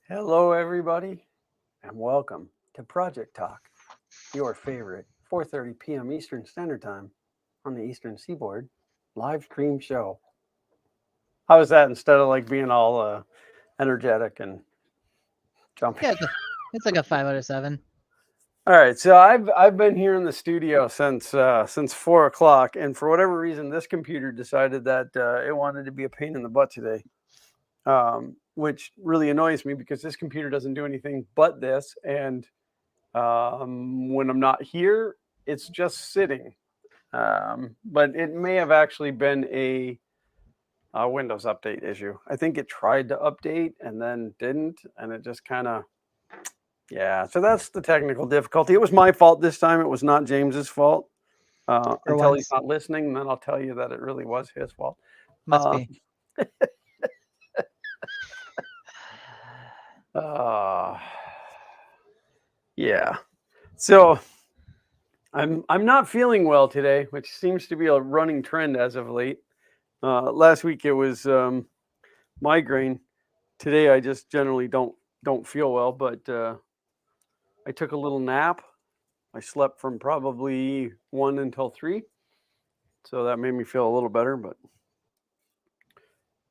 Hello, everybody, and welcome to Project Talk, your favorite 4:30 p.m. Eastern Standard Time on the Eastern Seaboard live stream show. How was that instead of like being all energetic and jumping? Yeah, it's like a 5 out of 7. All right, so I've been here in the studio since 4 o'clock, and for whatever reason, this computer decided that it wanted to be a pain in the butt today, which really annoys me because this computer doesn't do anything but this, and when I'm not here, it's just sitting. But it may have actually been a Windows update issue. I think it tried to update and then didn't, and it just kind of, yeah. So that's the technical difficulty. It was my fault this time. It was not James's fault. For Until he's once. not listening, then I'll tell you that it really was his fault. Must Uh, be. uh, yeah. So I'm not feeling well today, which seems to be a running trend as of late. Last week it was migraine. Today I just generally don't feel well, but I took a little nap. I slept from probably 1 until 3, so that made me feel a little better. But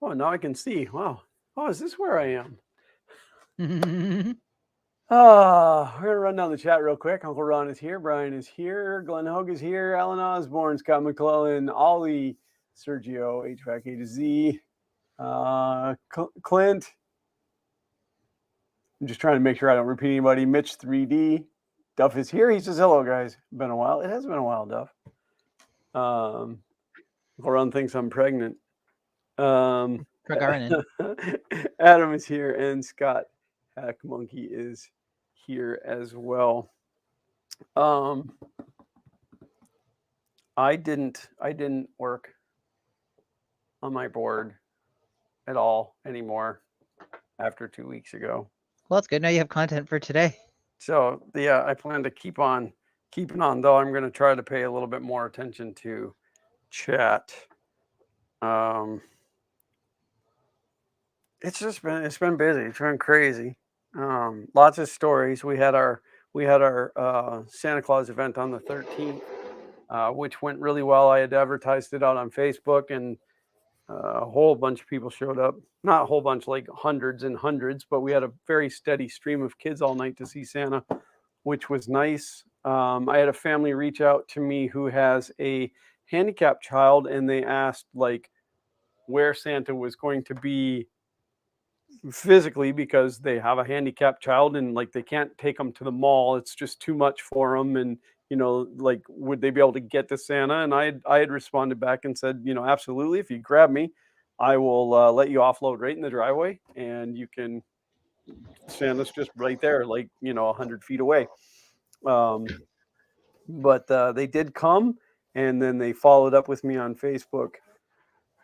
oh, now I can see. Wow. Oh, is this where I am? We're gonna run down the chat real quick. Uncle Ron is here. Brian is here. Glenn Hogue is here. Alan Osborne, Scott McClellan, Ollie, Sergio, HVAC A to Z, Clint. I'm just trying to make sure I don't repeat anybody. Mitch 3D. Duff is here. He says, hello, guys. Been a while. It has been a while, Duff. Uncle Ron thinks I'm pregnant. Gagarin. Adam is here, and Scott Hack Monkey is here as well. I didn't work on my board at all anymore after 2 weeks ago. Well, that's good. Now you have content for today. So yeah, I plan to keep on keeping on, though I'm going to try to pay a little bit more attention to chat. It's been busy. It's been crazy. Lots of stories. We had our Santa Claus event on the 13th, which went really well. I had advertised it out on Facebook, and a whole bunch of people showed up. Not a whole bunch, like hundreds and hundreds, but we had a very steady stream of kids all night to see Santa, which was nice. I had a family reach out to me who has a handicapped child, and they asked like where Santa was going to be physically because they have a handicapped child and like they can't take them to the mall. It's just too much for them. And like, would they be able to get to Santa? And I had responded back and said, absolutely. If you grab me, I will let you offload right in the driveway, and you can. Santa's just right there, like 100 feet away. But they did come, and then they followed up with me on Facebook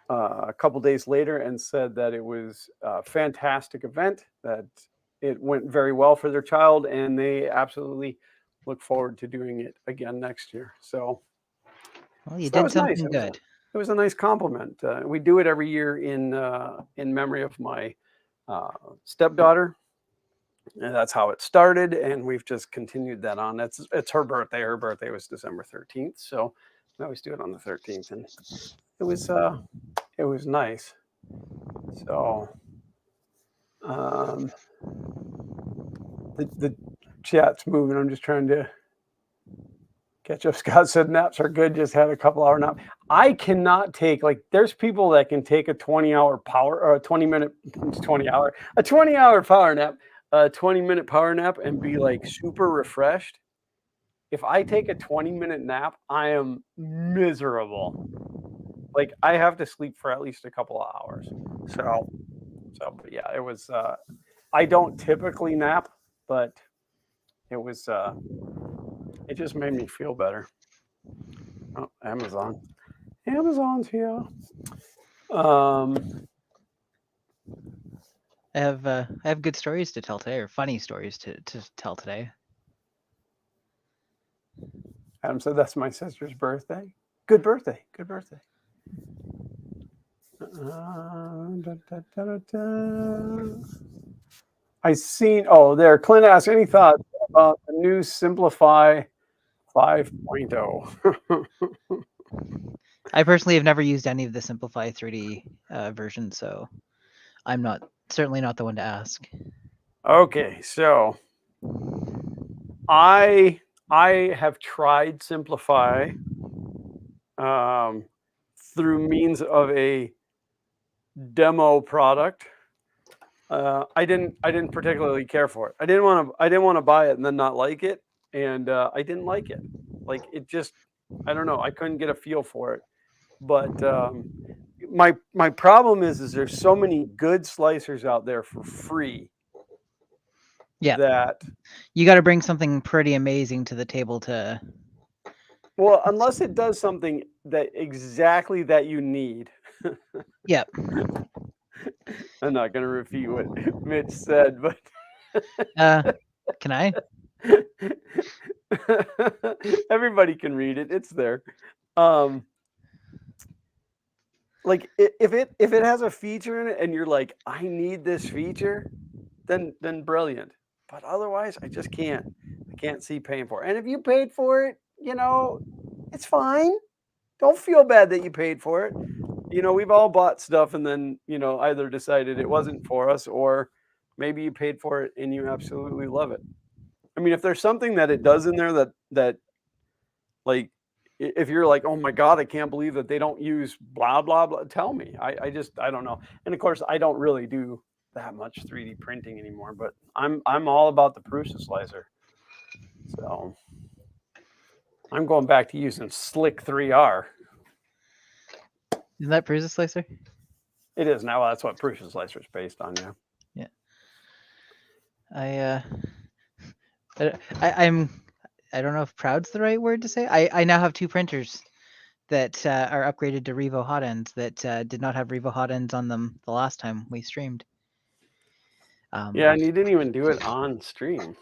a couple days later and said that it was a fantastic event, that it went very well for their child, and they absolutely look forward to doing it again next year. So, Well, you that did was nice. something good. It was a nice compliment. We do it every year in memory of my stepdaughter, and that's how it started. And we've just continued that on. It's her birthday. Her birthday was December 13th, so we always do it on the 13th, and it was nice. So the chat's moving. I'm just trying to catch up. Scott said naps are good. Just had a couple-hour nap. I cannot take, like, there's people that can take a 20-hour power or a 20-minute, 20-hour power nap, a 20-minute power nap, and be like super refreshed. If I take a 20-minute nap, I am miserable. Like, I have to sleep for at least a couple of hours. So but yeah, it was. I don't typically nap, but it was. It just made me feel better. Oh, Amazon's here. I have good stories to tell today, or funny stories to tell today. Adam said that's my sister's birthday. Good birthday. Good birthday. Da, da, da, da. I seen. Oh, there. Clint asked any thoughts about the new Simplify 5.0. I personally have never used any of the Simplify 3D versions, so I'm not certainly not the one to ask. Okay, so I have tried Simplify um, through means of a demo product. I didn't particularly care for it. I didn't want to buy it and then not like it, and I didn't like it. Like it just I don't know. I couldn't get a feel for it. But my problem is there's so many good slicers out there for free Yeah, that you got to bring something pretty amazing to the table to. well, unless it does something that exactly that you need. Yeah. I'm not going to repeat what Mitch said, but Can I? everybody can read it. It's there. Um, like if it has a feature in it and you're like, I need this feature, then brilliant. But otherwise, I just can't. I can't see paying for it. And if you paid for it, it's fine. Don't feel bad that you paid for it. We've all bought stuff and then, either decided it wasn't for us or maybe you paid for it and you absolutely love it. I mean, if there's something that it does in there that like if you're like, oh my God, I can't believe that they don't use blah blah blah, tell me. I don't know. And of course, I don't really do that much 3D printing anymore, but I'm all about the Prusa slicer. So I'm going back to using Slick 3R. Isn't that Prusa Slicer? It is now. That's what Prusa slicer is based on. Yeah. Yeah. I'm. I don't know if proud's the right word to say. I now have two printers that are upgraded to Revo hot ends that did not have Revo hot ends on them the last time we streamed. Yeah, and you didn't even do it on stream.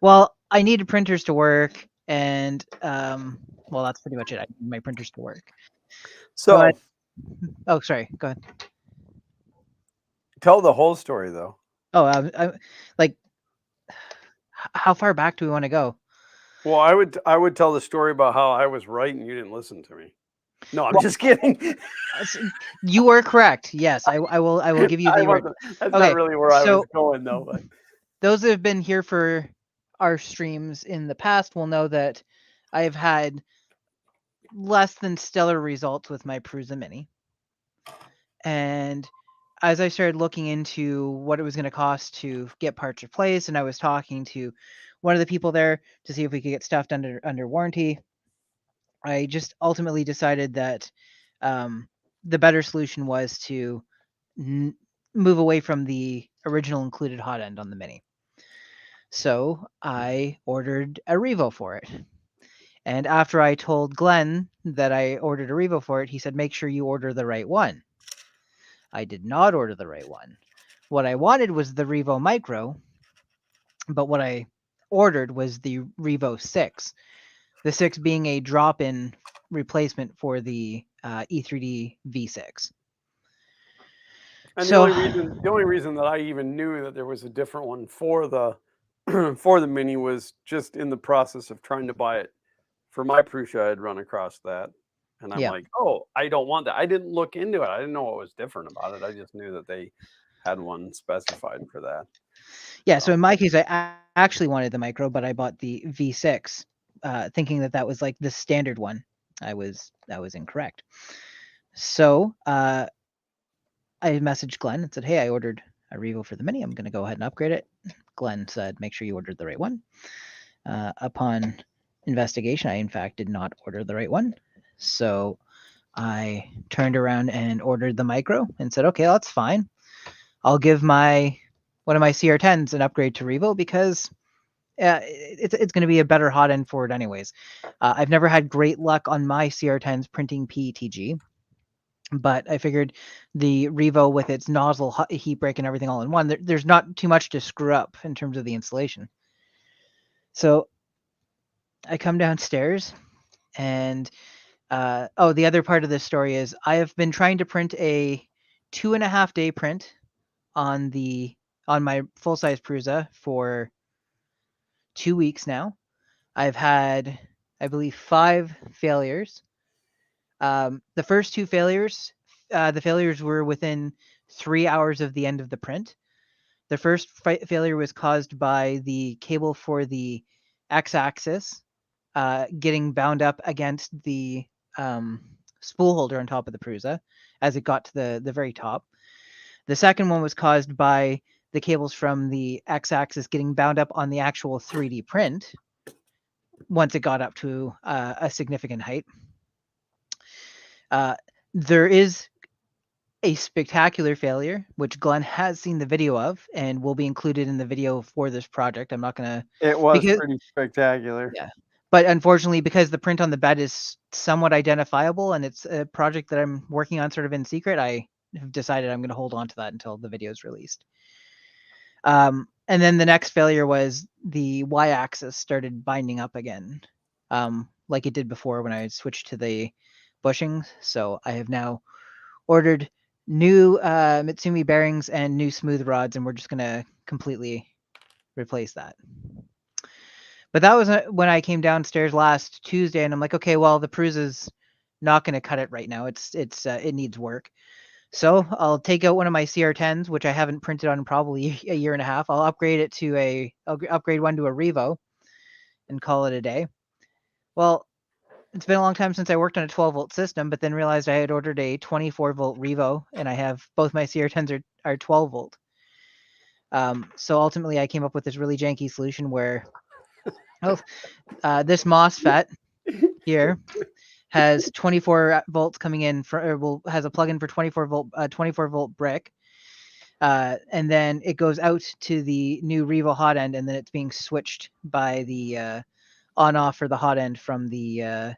Well, I needed printers to work, and well, that's pretty much it. I need my printers to work. So Oh, sorry. Go ahead. tell the whole story though. Oh, like, how far back do we want to go? Well, I would tell the story about how I was right and you didn't listen to me. No, I'm Well, just kidding. You were correct. Yes, I will give you the word. That's Okay, not really where I was so going though. But those that have been here for our streams in the past will know that I've had less than stellar results with my Prusa Mini. And as I started looking into what it was going to cost to get parts replaced, and I was talking to one of the people there to see if we could get stuff under warranty, I just ultimately decided that the better solution was to move away from the original included hot end on the Mini. So I ordered a Revo for it. And after I told Glenn that I ordered a Revo for it, he said, make sure you order the right one. I did not order the right one. What I wanted was the Revo Micro, but what I ordered was the Revo 6. The 6 being a drop-in replacement for the E3D V6. and So the only reason that I even knew that there was a different one for the for the Mini was just in the process of trying to buy it for my Prusa. I had run across that, and I'm yeah, like, oh, I don't want that. I didn't look into it. I didn't know what was different about it. I just knew that they had one specified for that. yeah. So in my case, I actually wanted the Micro, but I bought the V6, thinking that was like the standard one. I was incorrect. So I messaged Glenn and said, hey, I ordered a Revo for the Mini. I'm going to go ahead and upgrade it. Glenn said, make sure you ordered the right one. Upon investigation, I in fact did not order the right one. So I turned around and ordered the Micro and said, okay, that's fine. I'll give one of my CR10s an upgrade to Revo because it's going to be a better hot end for it anyways. I've never had great luck on my CR10s printing PETG, but I figured the Revo with its nozzle heat break and everything all in one, there's not too much to screw up in terms of the installation. So I come downstairs and the other part of this story is I have been trying to print a 2.5-day print on the on my full-size Prusa for 2 weeks now. I've had, I believe, 5 failures. The first 2 failures, the failures were within 3 hours of the end of the print. The first failure was caused by the cable for the x-axis getting bound up against the spool holder on top of the Prusa as it got to the very top. The second one was caused by the cables from the x-axis getting bound up on the actual 3D print once it got up to a significant height. There is a spectacular failure, which Glenn has seen the video of and will be included in the video for this project. I'm not going to... It was because, pretty spectacular. yeah. But unfortunately, because the print on the bed is somewhat identifiable and it's a project that I'm working on sort of in secret, I have decided I'm going to hold on to that until the video is released. And then the next failure was the y-axis started binding up again, like it did before when I switched to the bushings. So I have now ordered new Mitsumi bearings and new smooth rods, and we're just going to completely replace that. But that was when I came downstairs last Tuesday, and I'm like, okay, well, the Prusa's not going to cut it right now. It needs work. So I'll take out one of my CR10s, which I haven't printed on probably a year and a half. I'll upgrade it to I'll upgrade one to a Revo and call it a day. Well, it's been a long time since I worked on a 12-volt system, but then realized I had ordered a 24-volt Revo, and I have both my CR10s are 12-volt. So ultimately, I came up with this really janky solution where this MOSFET here has 24 volts coming in has a plug-in for 24-volt brick, and then it goes out to the new Revo hot end, and then it's being switched by the on-off for the hot end from the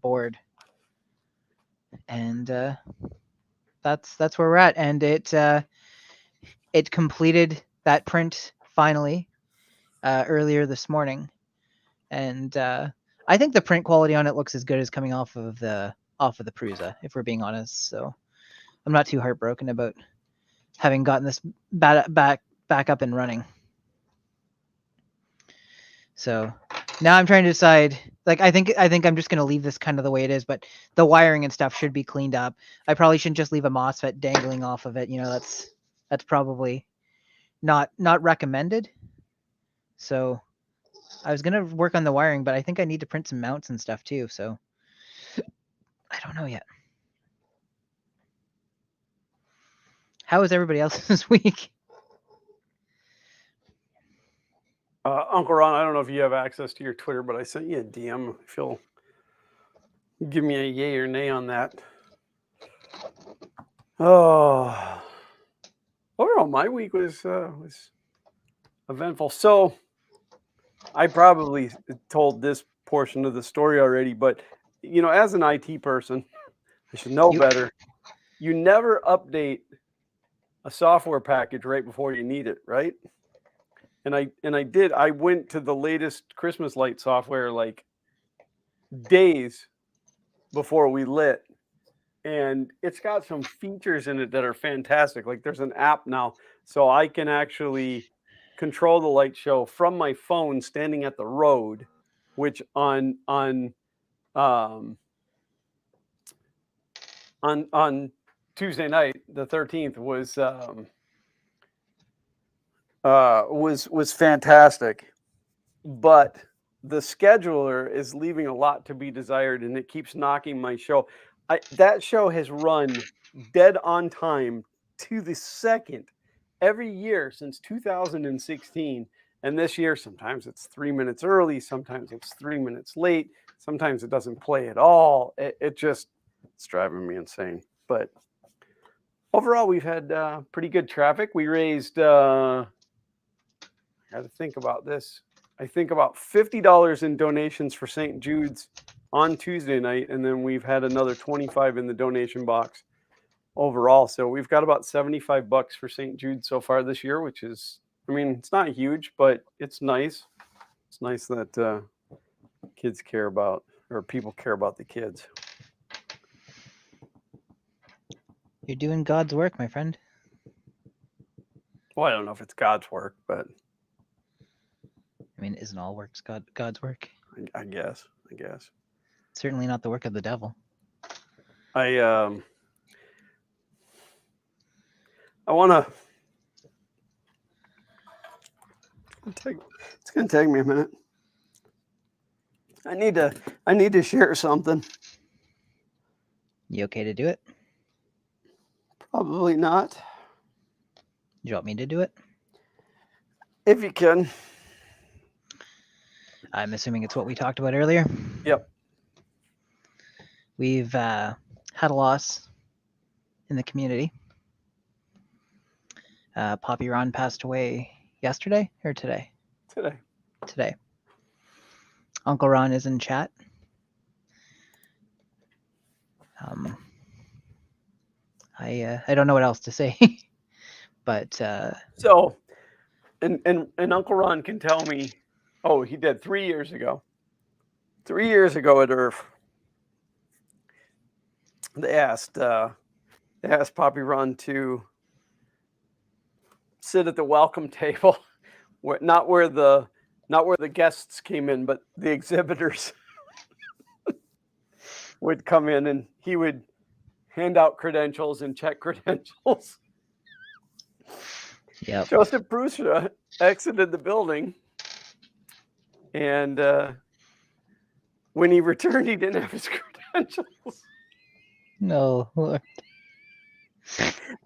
board, and that's where we're at. And it completed that print finally earlier this morning, and I think the print quality on it looks as good as coming off of the Prusa, if we're being honest. So I'm not too heartbroken about having gotten this back up and running. So now I'm trying to decide. Like, I think I'm just going to leave this kind of the way it is, but the wiring and stuff should be cleaned up. I probably shouldn't just leave a MOSFET dangling off of it. You know, that's probably not recommended. So I was going to work on the wiring, but I think I need to print some mounts and stuff too. So I don't know yet. How was everybody else this week? Uncle Ron, I don't know if you have access to your Twitter, but I sent you a DM. If you'll give me a yay or nay on that. Oh, overall, my week was eventful. So I probably told this portion of the story already, but you know, as an IT person, I should know better. You never update a software package right before you need it, right? And I did. I went to the latest Christmas light software like days before we lit, and it's got some features in it that are fantastic. Like there's an app now, so I can actually control the light show from my phone standing at the road, which on Tuesday night, the 13th, was fantastic. But the scheduler is leaving a lot to be desired, and it keeps knocking my show. That show has run dead on time to the second every year since 2016. And this year, sometimes it's 3 minutes early, sometimes it's 3 minutes late, sometimes it doesn't play at all. It's driving me insane. But overall, we've had pretty good traffic. We raised, I had to think about this. I think about $50 in donations for St. Jude's on Tuesday night, and then we've had another 25 in the donation box overall. So we've got about $75 for St. Jude so far this year, which is, I mean, it's not huge, but it's nice. It's nice that kids care about, or people care about the kids. You're doing God's work, my friend. Well, I don't know if it's God's work, but I mean, isn't all works God's work? I guess. Certainly not the work of the devil. I want to. It's gonna take me a minute. I need to share something. You okay to do it? Probably not. Do you want me to do it? If you can. I'm assuming it's what we talked about earlier. Yep. We've had a loss in the community. Poppy Ron passed away yesterday or today? Today. Uncle Ron is in chat. I don't know what else to say, but so, and Uncle Ron can tell me. Oh, he did 3 years ago. 3 years ago at Earth, they asked Poppy Ron to sit at the welcome table, not where the guests came in, but the exhibitors would come in, and he would hand out credentials and check credentials. Yep. Joseph Prussia exited the building, and when he returned, he didn't have his credentials. No, Lord.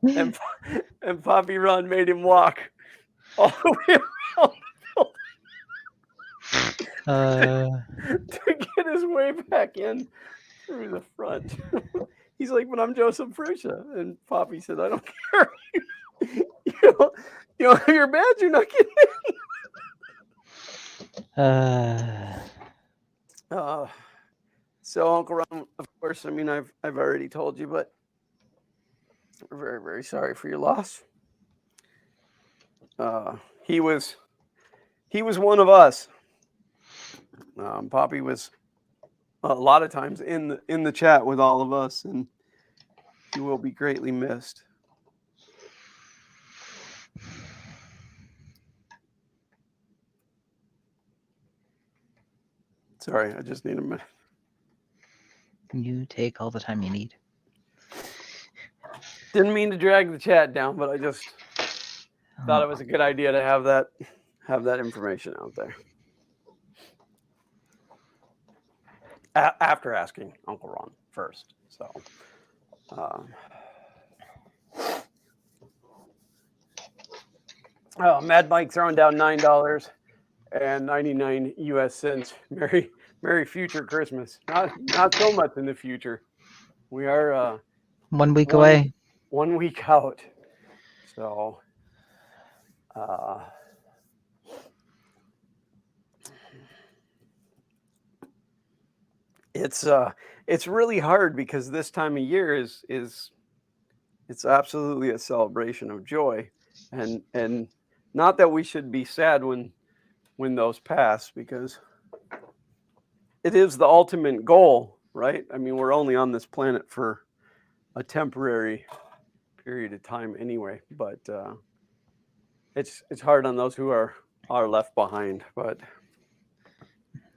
And Poppy Ron made him walk all the way around the building to get his way back in through the front. He's like, "But I'm Joseph Prussia," and Poppy said, "I don't care. you don't have your badge. You're not getting in." So Uncle Ron, of course, I mean, I've already told you, but we're very, very sorry for your loss. He was one of us. Poppy was a lot of times in the chat with all of us, and he will be greatly missed. Sorry, I just need a minute. You take all the time you need. Didn't mean to drag the chat down, but I just thought it was a good idea to have that information out there. After asking Uncle Ron first. So Mad Mike throwing down $9.99 US cents. Merry future Christmas. Not so much in the future. We are 1 week away. 1 week out. So it's really hard because this time of year is it's absolutely a celebration of joy, and not that we should be sad when those pass, because it is the ultimate goal, right? I mean, we're only on this planet for a temporary period of time anyway, but it's hard on those who are left behind. But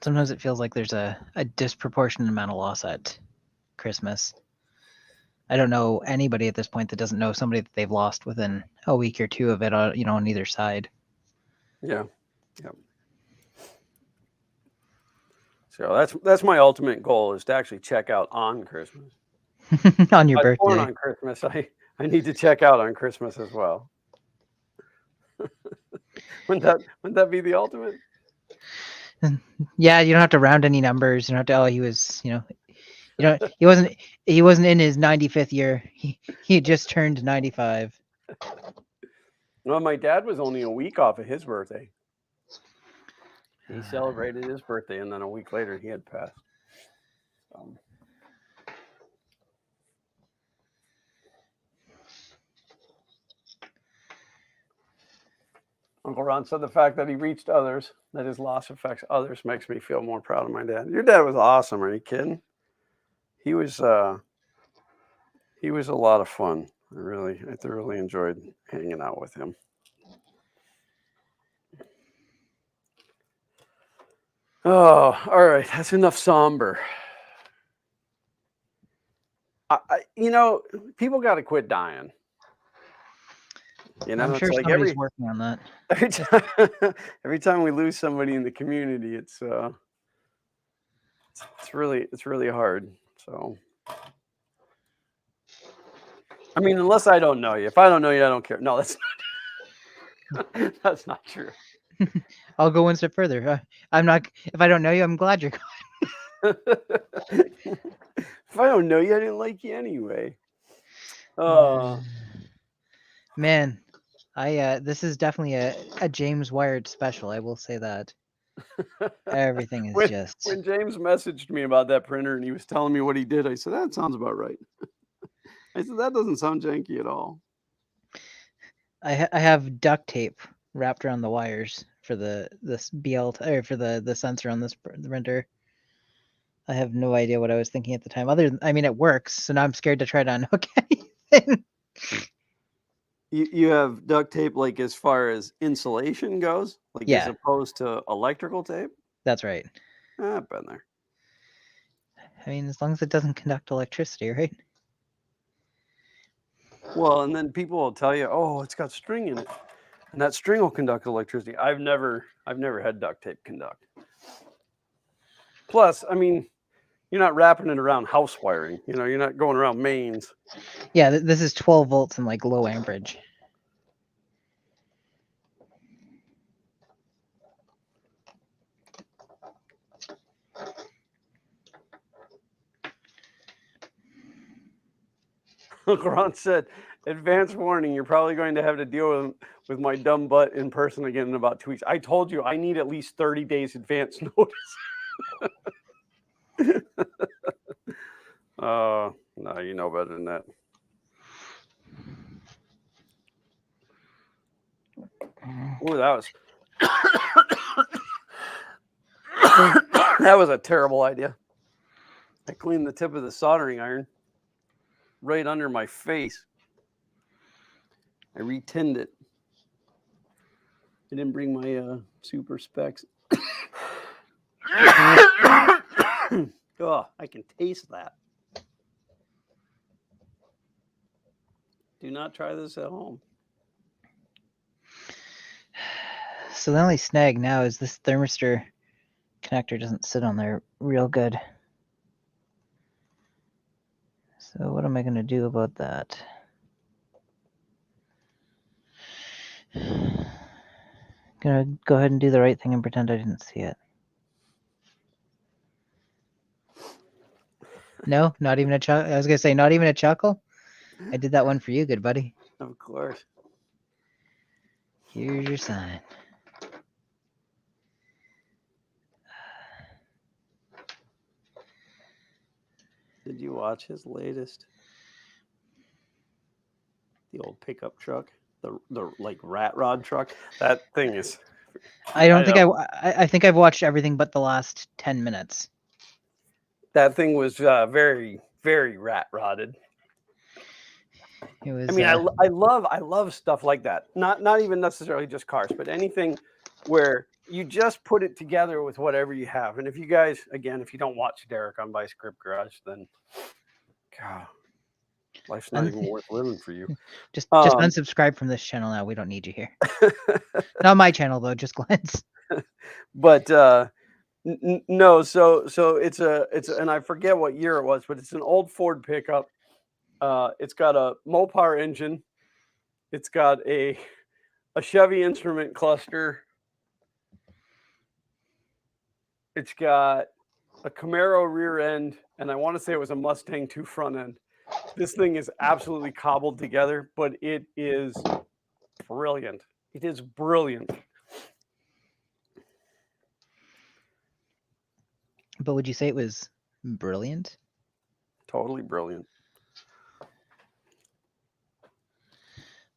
sometimes it feels like there's a disproportionate amount of loss at Christmas. I don't know anybody at this point that doesn't know somebody that they've lost within a week or two of it, on either side. Yeah. So that's my ultimate goal, is to actually check out on Christmas. On your birthday. Born on Christmas, I need to check out on Christmas as well. Wouldn't that be the ultimate? Yeah, you don't have to round any numbers. You don't have to. Oh, he was, he wasn't in his 95th year. He just turned 95. Well, my dad was only a week off of his birthday. He celebrated his birthday, and then a week later he had passed. Uncle Ron said the fact that he reached others, that his loss affects others, makes me feel more proud of my dad. Your dad was awesome. Are you kidding? He was a lot of fun. I thoroughly enjoyed hanging out with him. Oh, all right. That's enough somber. People got to quit dying. I'm It's sure like somebody's working on that. every time, every time we lose somebody in the community, it's really hard. So, I mean, unless I don't know you. If I don't know you, I don't care. No, that's not, that's not true. I'll go one step further. I'm not. If I don't know you, I'm glad you're gone. If I don't know you, I didn't like you anyway. Man, this is definitely a James Wired special. I will say that. Everything is just. When James messaged me about that printer and he was telling me what he did, I said, that sounds about right. I said, that doesn't sound janky at all. I have duct tape wrapped around the wires for this or for the sensor on this printer. I have no idea what I was thinking at the time. I mean, it works, so now I'm scared to try to unhook anything. You have duct tape, like as far as insulation goes, like as Yeah, opposed to electrical tape. that's right. I've been there. I mean, as long as it doesn't conduct electricity, right? Well, and then people will tell you, "Oh, it's got string in it, and that string will conduct electricity." I've never had duct tape conduct. Plus, I mean, you're not wrapping it around house wiring. You're not going around mains. Yeah, this is 12 volts and like low amperage. Ron said, "Advance warning: you're probably going to have to deal with my dumb butt in person again in about 2 weeks." I told you I need at least 30 days advance notice. No, you know better than that. Oh, that was a terrible idea. I cleaned the tip of the soldering iron right under my face. I retinned it. I didn't bring my super specs. Oh, I can taste that. Do not try this at home. So the only snag now is this thermistor connector doesn't sit on there real good. So what am I going to do about that? Gonna go ahead and do the right thing and pretend I didn't see it. No, not even a chuckle. I was gonna say not even a chuckle. I did that one for you, good buddy. Of course. Here's your sign. Did you watch his latest? The old pickup truck, the like rat rod truck. That thing is. I think I've watched everything but the last 10 minutes. That thing was very, very rat rotted. It was. I mean, I love stuff like that. Not even necessarily just cars, but anything where you just put it together with whatever you have. And if you guys, again, if you don't watch Derek on By Script Garage, then God, life's not even worth living for you. Just unsubscribe from this channel now. We don't need you here. Not my channel though, just Glenn's. But no, so it's and I forget what year it was, but it's an old Ford pickup. It's got a Mopar engine. It's got a Chevy instrument cluster. It's got a Camaro rear end, and I want to say it was a Mustang 2 front end. This thing is absolutely cobbled together, but it is brilliant. It is brilliant. But would you say it was brilliant? Totally brilliant.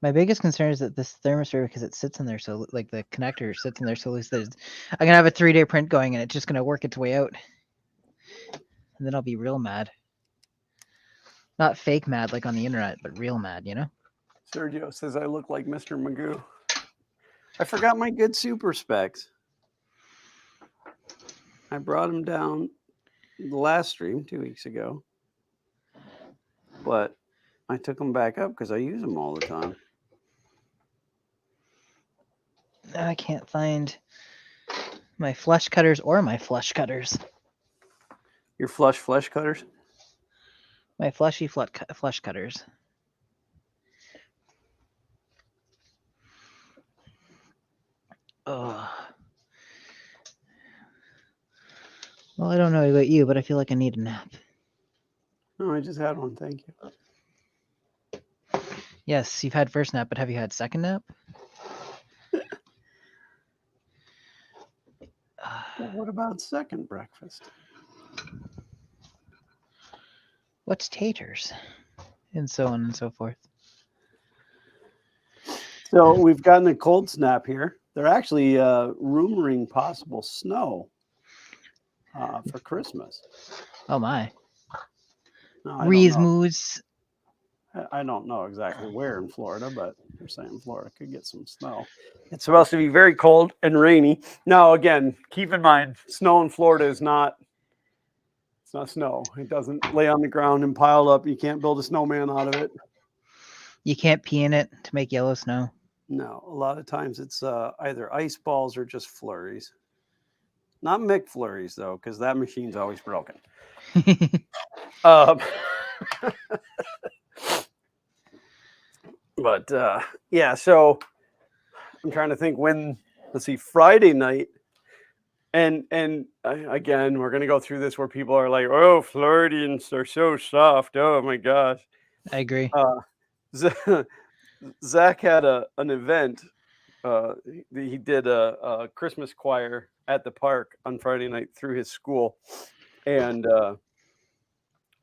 My biggest concern is that this thermistor, because it sits in there so like the connector sits in there so loose that I'm gonna have a 3-day print going and it's just gonna work its way out. And then I'll be real mad. Not fake mad like on the internet, but real mad, you know? Sergio says I look like Mr. Magoo. I forgot my good super specs. I brought them down the last stream 2 weeks ago, but I took them back up because I use them all the time. I can't find my flush cutters or my flush cutters. Your flush cutters? My flushy flush cutters. Ugh. Well, I don't know about you, but I feel like I need a nap. No, I just had one. Thank you. Yes, you've had first nap, but have you had second nap? Well, what about second breakfast? What's taters? And so on and so forth. So we've gotten a cold snap here. They're actually rumoring possible snow for Christmas. Oh my. No, I Rees don't know. moves. I don't know exactly where in Florida, but they're saying Florida could get some snow. It's supposed to be very cold and rainy. Now, again, keep in mind, snow in Florida is not. It's not snow. It doesn't lay on the ground and pile up. You can't build a snowman out of it. You can't pee in it to make yellow snow. No, a lot of times it's either ice balls or just flurries. Not McFlurries, though, because that machine's always broken. But yeah, so I'm trying to think when. Let's see, Friday night, and again, we're gonna go through this where people are like, "Oh, Floridians are so soft." Oh my gosh. I agree. Zach had an event. He did a Christmas choir at the park on Friday night through his school, and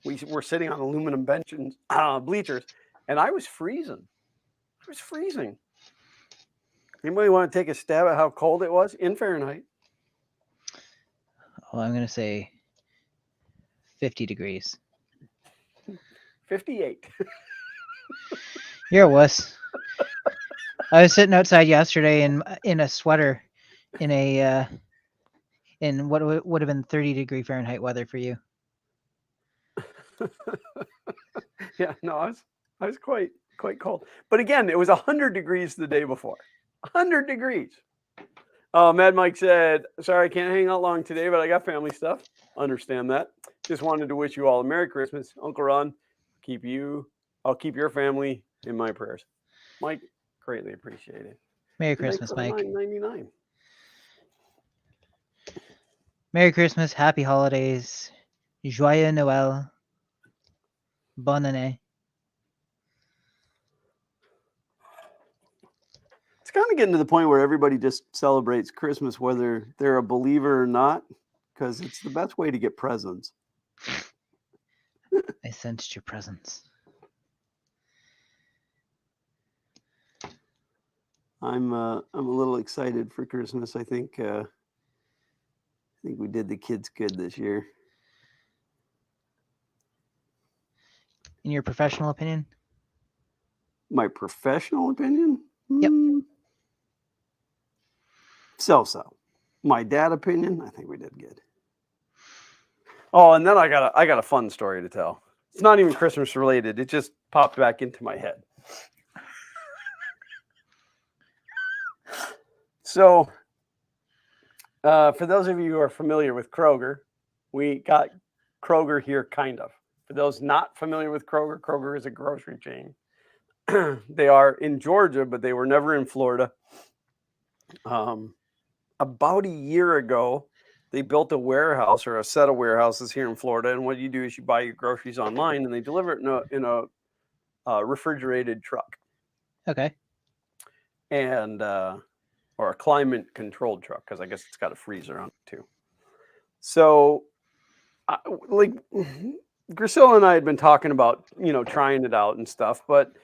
we were sitting on aluminum benches, bleachers, and I was freezing. Anybody want to take a stab at how cold it was in Fahrenheit? Well, I'm going to say 50 degrees. 58. You're a wuss. I was sitting outside yesterday in a sweater in what would have been 30-degree Fahrenheit weather for you. Yeah, no, I was quite cold. But again, it was 100 degrees the day before. 100 degrees. Mad Mike said, "Sorry, I can't hang out long today, but I got family stuff." Understand that. Just wanted to wish you all a Merry Christmas. Uncle Ron, I'll keep your family in my prayers. Mike, greatly appreciate it. Merry Christmas, Mike. $9.99. Merry Christmas, Happy Holidays, Joyeux Noël, Bonne année. It's kind of getting to the point where everybody just celebrates Christmas, whether they're a believer or not, because it's the best way to get presents. I sensed your presence. I'm a little excited for Christmas. I think we did the kids good this year. In your professional opinion? My professional opinion? Yep. So. My dad opinion, I think we did good. Oh, and then I got a fun story to tell. It's not even Christmas related. It just popped back into my head. So, for those of you who are familiar with Kroger, we got Kroger here, kind of. For those not familiar with Kroger, Kroger is a grocery chain. They are in Georgia, but they were never in Florida. About a year ago, they built a warehouse or a set of warehouses here in Florida. And what you do is you buy your groceries online, and they deliver it in a refrigerated truck. Okay. And or a climate-controlled truck, because I guess it's got a freezer on it too. So, like, Grisilla and I had been talking about, trying it out and stuff, but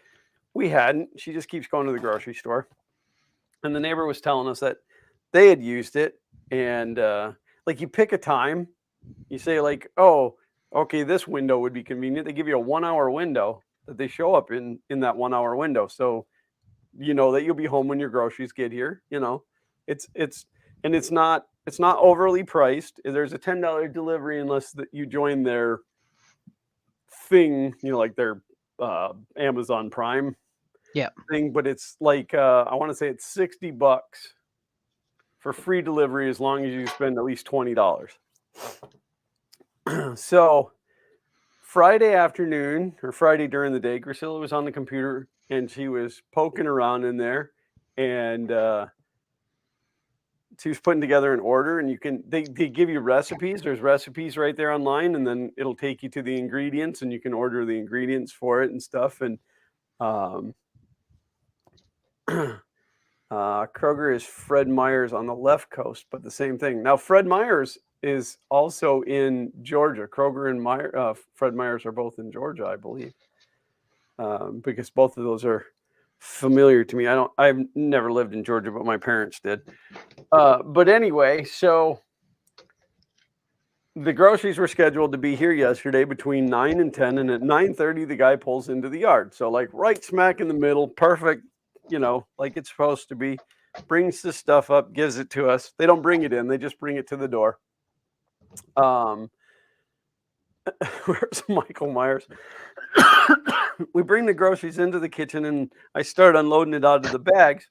we hadn't. She just keeps going to the grocery store. And the neighbor was telling us that they had used it, and like, you pick a time, you say like, oh, okay, this window would be convenient. They give you a 1-hour window that they show up in that 1-hour window. So you know that you'll be home when your groceries get here. It's not It's not overly priced. There's a $10 delivery unless that you join their thing, like their Amazon Prime Yeah. thing. But it's like I want to say it's $60 for free delivery as long as you spend at least $20. So Friday afternoon or Friday during the day, Priscilla was on the computer and she was poking around in there, and she was putting together an order. And they give you recipes. There's recipes right there online, and then it'll take you to the ingredients, and you can order the ingredients for it and stuff. And Kroger is Fred Meyer's on the left coast, but the same thing. Now, Fred Meyer's is also in Georgia. Kroger and Fred Meyer's are both in Georgia, I believe, because both of those are familiar to me. I've never lived in Georgia, but my parents did. But anyway, so the groceries were scheduled to be here yesterday between 9 and 10, and at 9:30 the guy pulls into the yard. So like right smack in the middle, perfect, like it's supposed to be. Brings the stuff up, gives it to us. They don't bring it in, they just bring it to the door. Where's Michael Myers? We bring the groceries into the kitchen, and I start unloading it out of the bags.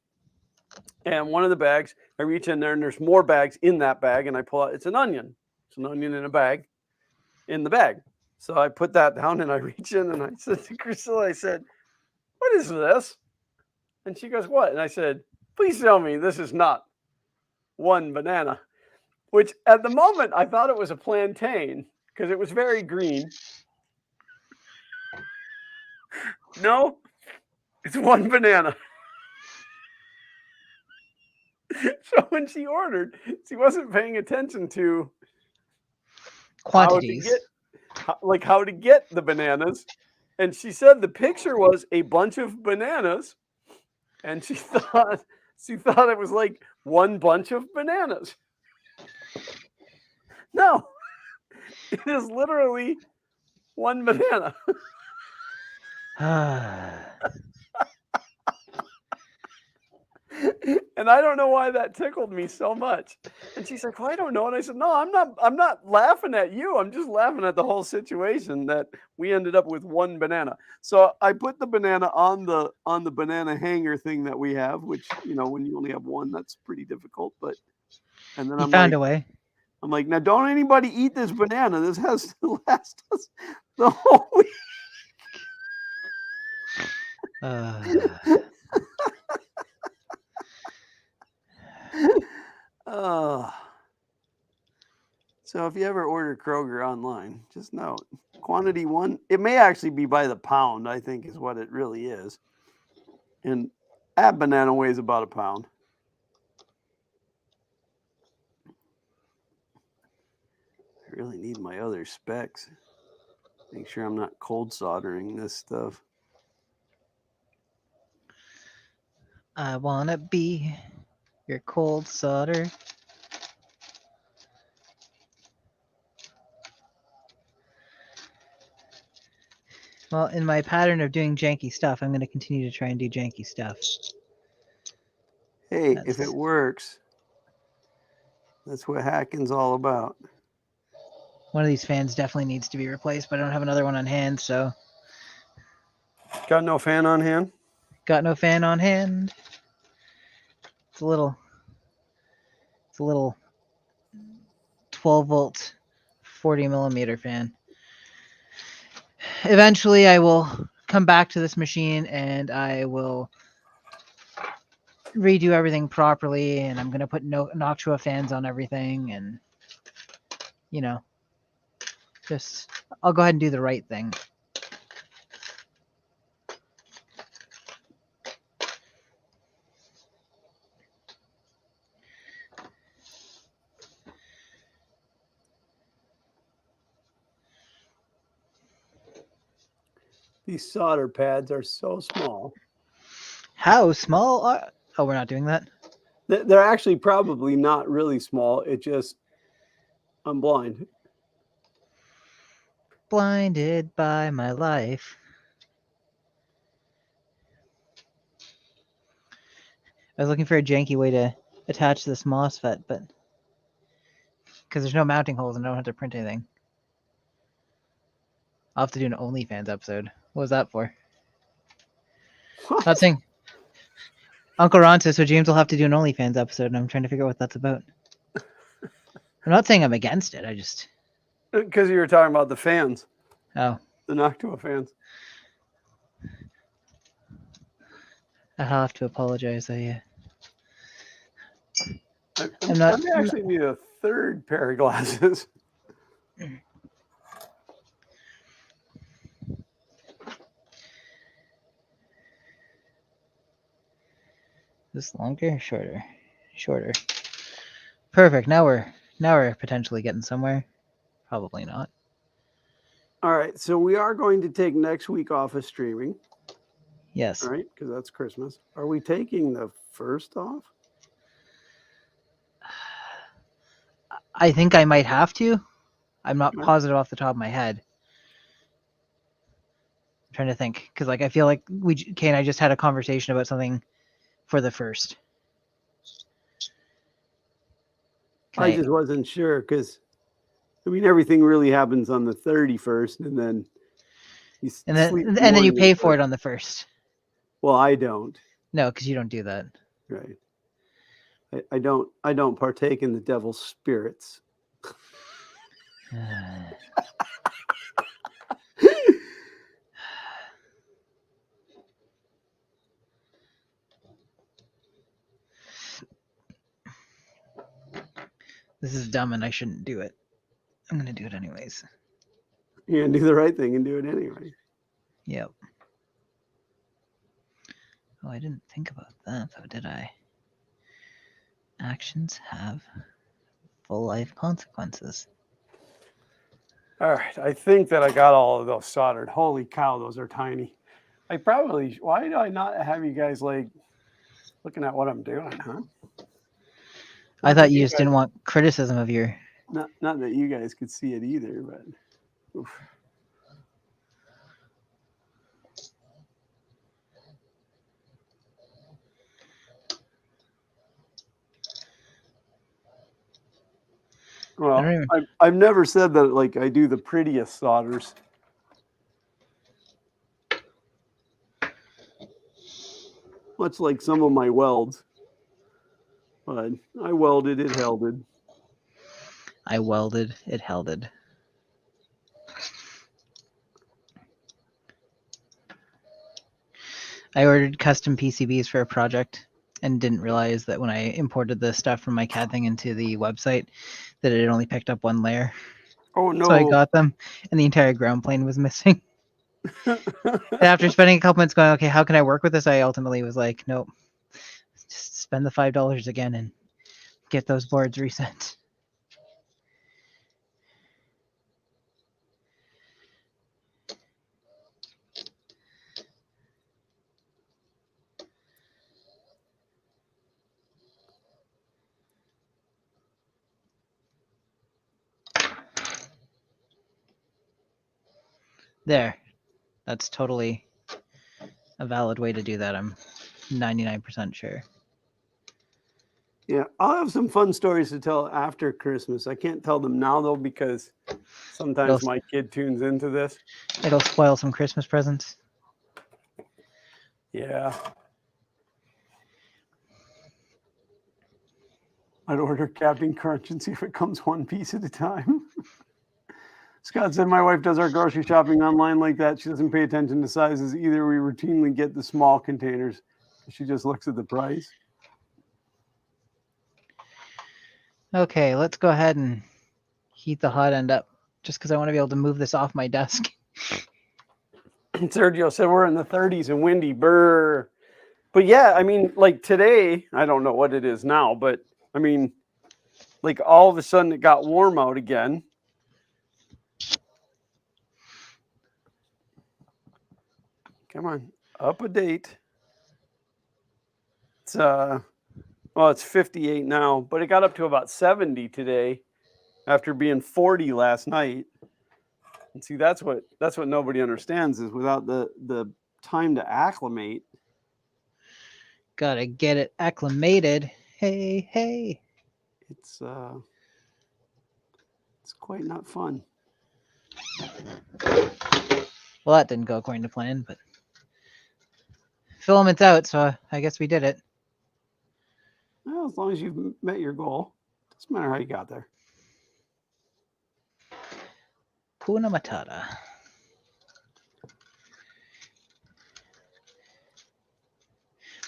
And one of the bags, I reach in there, and there's more bags in that bag, and I pull out, it's an onion. It's an onion in a bag, in the bag. So I put that down, and I reach in, and I said to Priscilla, I said, "What is this?" And she goes, "What?" And I said, "Please tell me this is not one banana," which at the moment I thought it was a plantain because it was very green. No, it's one banana. So when she ordered, she wasn't paying attention to Quantities. how to get the bananas. And she said the picture was a bunch of bananas, and she thought it was like one bunch of bananas. No, it is literally one banana. And I don't know why that tickled me so much. And she's like, "Well, I don't know." And I said, "No, I'm not laughing at you. I'm just laughing at the whole situation that we ended up with one banana." So I put the banana on the banana hanger thing that we have, which, when you only have one, that's pretty difficult. And then You found a way. I'm like, "Now don't anybody eat this banana. This has to last us the whole week." So if you ever order Kroger online, just note quantity one. It may actually be by the pound, I think is what it really is. And that banana weighs about a pound. I really need my other specs. Make sure I'm not cold soldering this stuff. I wanna be your cold solder. Well, in my pattern of doing janky stuff, I'm going to continue to try and do janky stuff. Hey, if it works, that's what hacking's all about. One of these fans definitely needs to be replaced, but I don't have another one on hand, so. Got no fan on hand? Got no fan on hand. It's a little 12 volt, 40 millimeter fan. Eventually, I will come back to this machine and I will redo everything properly, and I'm going to put Noctua fans on everything, and, just, I'll go ahead and do the right thing. These solder pads are so small. How small are... Oh, we're not doing that? They're actually probably not really small. It just... I'm blind. Blinded by my life. I was looking for a janky way to attach this MOSFET, but because there's no mounting holes and I don't have to print anything. I'll have to do an OnlyFans episode. What was that for? What? Not saying Uncle Ron says so. James will have to do an OnlyFans episode, and I'm trying to figure out what that's about. I'm not saying I'm against it. I just Because you were talking about the fans, the Noctua fans. I'll have to apologize. I I actually need a third pair of glasses. This longer or shorter? Shorter. Perfect. Now we're potentially getting somewhere. Probably not. All right, so we are going to take next week off of streaming. Yes. All right, because that's Christmas. Are we taking the first off? I think I might have to. I'm not positive off the top of my head. I'm trying to think because I feel like Kay and I just had a conversation about something for the first. I just wasn't sure because everything really happens on the 31st, and then you sleep and then you pay for it on the first. Well, I don't. No, because you don't do that. Right. I don't partake in the devil's spirits. This is dumb and I shouldn't do it. I'm going to do it anyways. You're going to do the right thing and do it anyway. Yep. Oh, I didn't think about that, though, did I? Actions have full life consequences. All right. I think that I got all of those soldered. Holy cow, those are tiny. Why do I not have you guys looking at what I'm doing, huh? I thought you just didn't want criticism of your... Not that you guys could see it either, but... Oof. Well, I've never said that I do the prettiest solders. Much like some of my welds. But I welded, it helded. I welded, it helded. I ordered custom PCBs for a project and didn't realize that when I imported the stuff from my CAD thing into the website that it only picked up one layer. Oh no. So I got them and the entire ground plane was missing. And after spending a couple minutes going, okay, how can I work with this? I ultimately was like, nope, just spend the $5 again and get those boards reset. There. That's totally a valid way to do that. I'm 99% sure. Yeah, I'll have some fun stories to tell after Christmas. I can't tell them now, though, because sometimes my kid tunes into this. It'll spoil some Christmas presents. Yeah. I'd order Captain Crunch and see if it comes one piece at a time. Scott said, my wife does our grocery shopping online like that. She doesn't pay attention to sizes either. We routinely get the small containers. She just looks at the price. Okay, let's go ahead and heat the hot end up just because I want to be able to move this off my desk. Sergio said we're in the 30s and windy. Brr. But yeah, I mean, today, I don't know what it is now, but I mean, all of a sudden it got warm out again. Come on, up a date. It's 58 now, but it got up to about 70 today after being 40 last night. And see, that's what nobody understands is without the time to acclimate. Gotta get it acclimated. Hey. It's It's quite not fun. Well, that didn't go according to plan, but filament's out, so I guess we did it. Well, as long as you've met your goal, doesn't matter how you got there. Kuna Matata.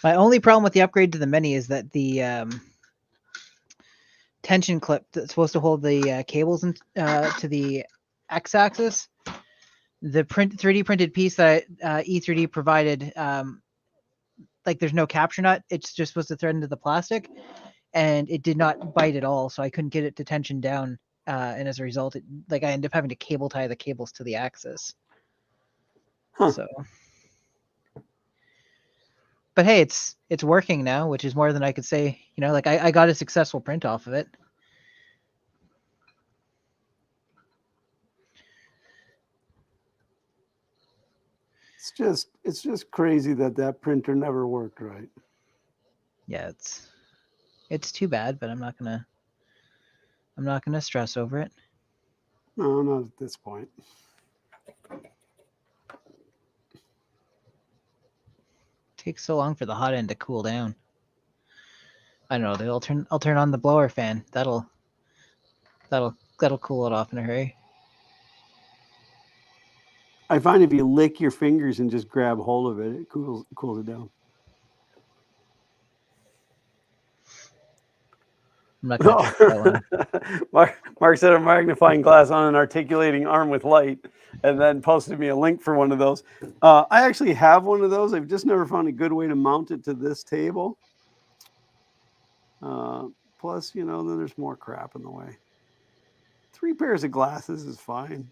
My only problem with the upgrade to the Mini is that the tension clip that's supposed to hold the cables to the x-axis, the 3D printed piece that E3D provided, like there's no capture nut. It's just supposed to thread into the plastic, and it did not bite at all, so I couldn't get it to tension down. And as a result, I ended up having to cable tie the cables to the axis. Huh. So, but hey, it's working now, which is more than I could say. You know, like I got a successful print off of it. It's just crazy that printer never worked right. Yeah, it's too bad, but I'm not gonna stress over it. No, not at this point. Takes so long for the hot end to cool down. I don't know. I'll turn on the blower fan. That'll cool it off in a hurry. I find if you lick your fingers and just grab hold of it, it cools it down. I'm not gonna try that one. Mark said a magnifying glass on an articulating arm with light, and then posted me a link for one of those. I actually have one of those. I've just never found a good way to mount it to this table. Plus, you know, then there's more crap in the way. 3 pairs of glasses is fine.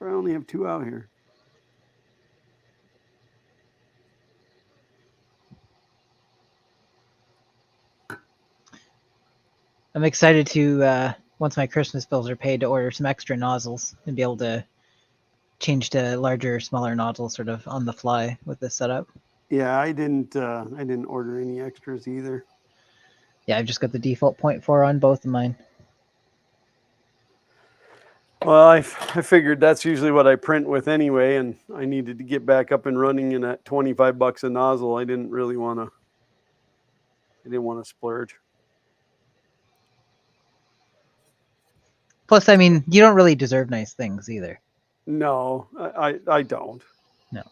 I only have 2 out here. I'm excited to once my Christmas bills are paid to order some extra nozzles and be able to change to larger, smaller nozzles sort of on the fly with this setup. Yeah, I didn't order any extras either. Yeah, I've just got the default 0.4 on both of mine. Well, I figured that's usually what I print with anyway, and I needed to get back up and running. And at $25 a nozzle, I didn't want to splurge. Plus, I mean, you don't really deserve nice things either. No, I don't. No.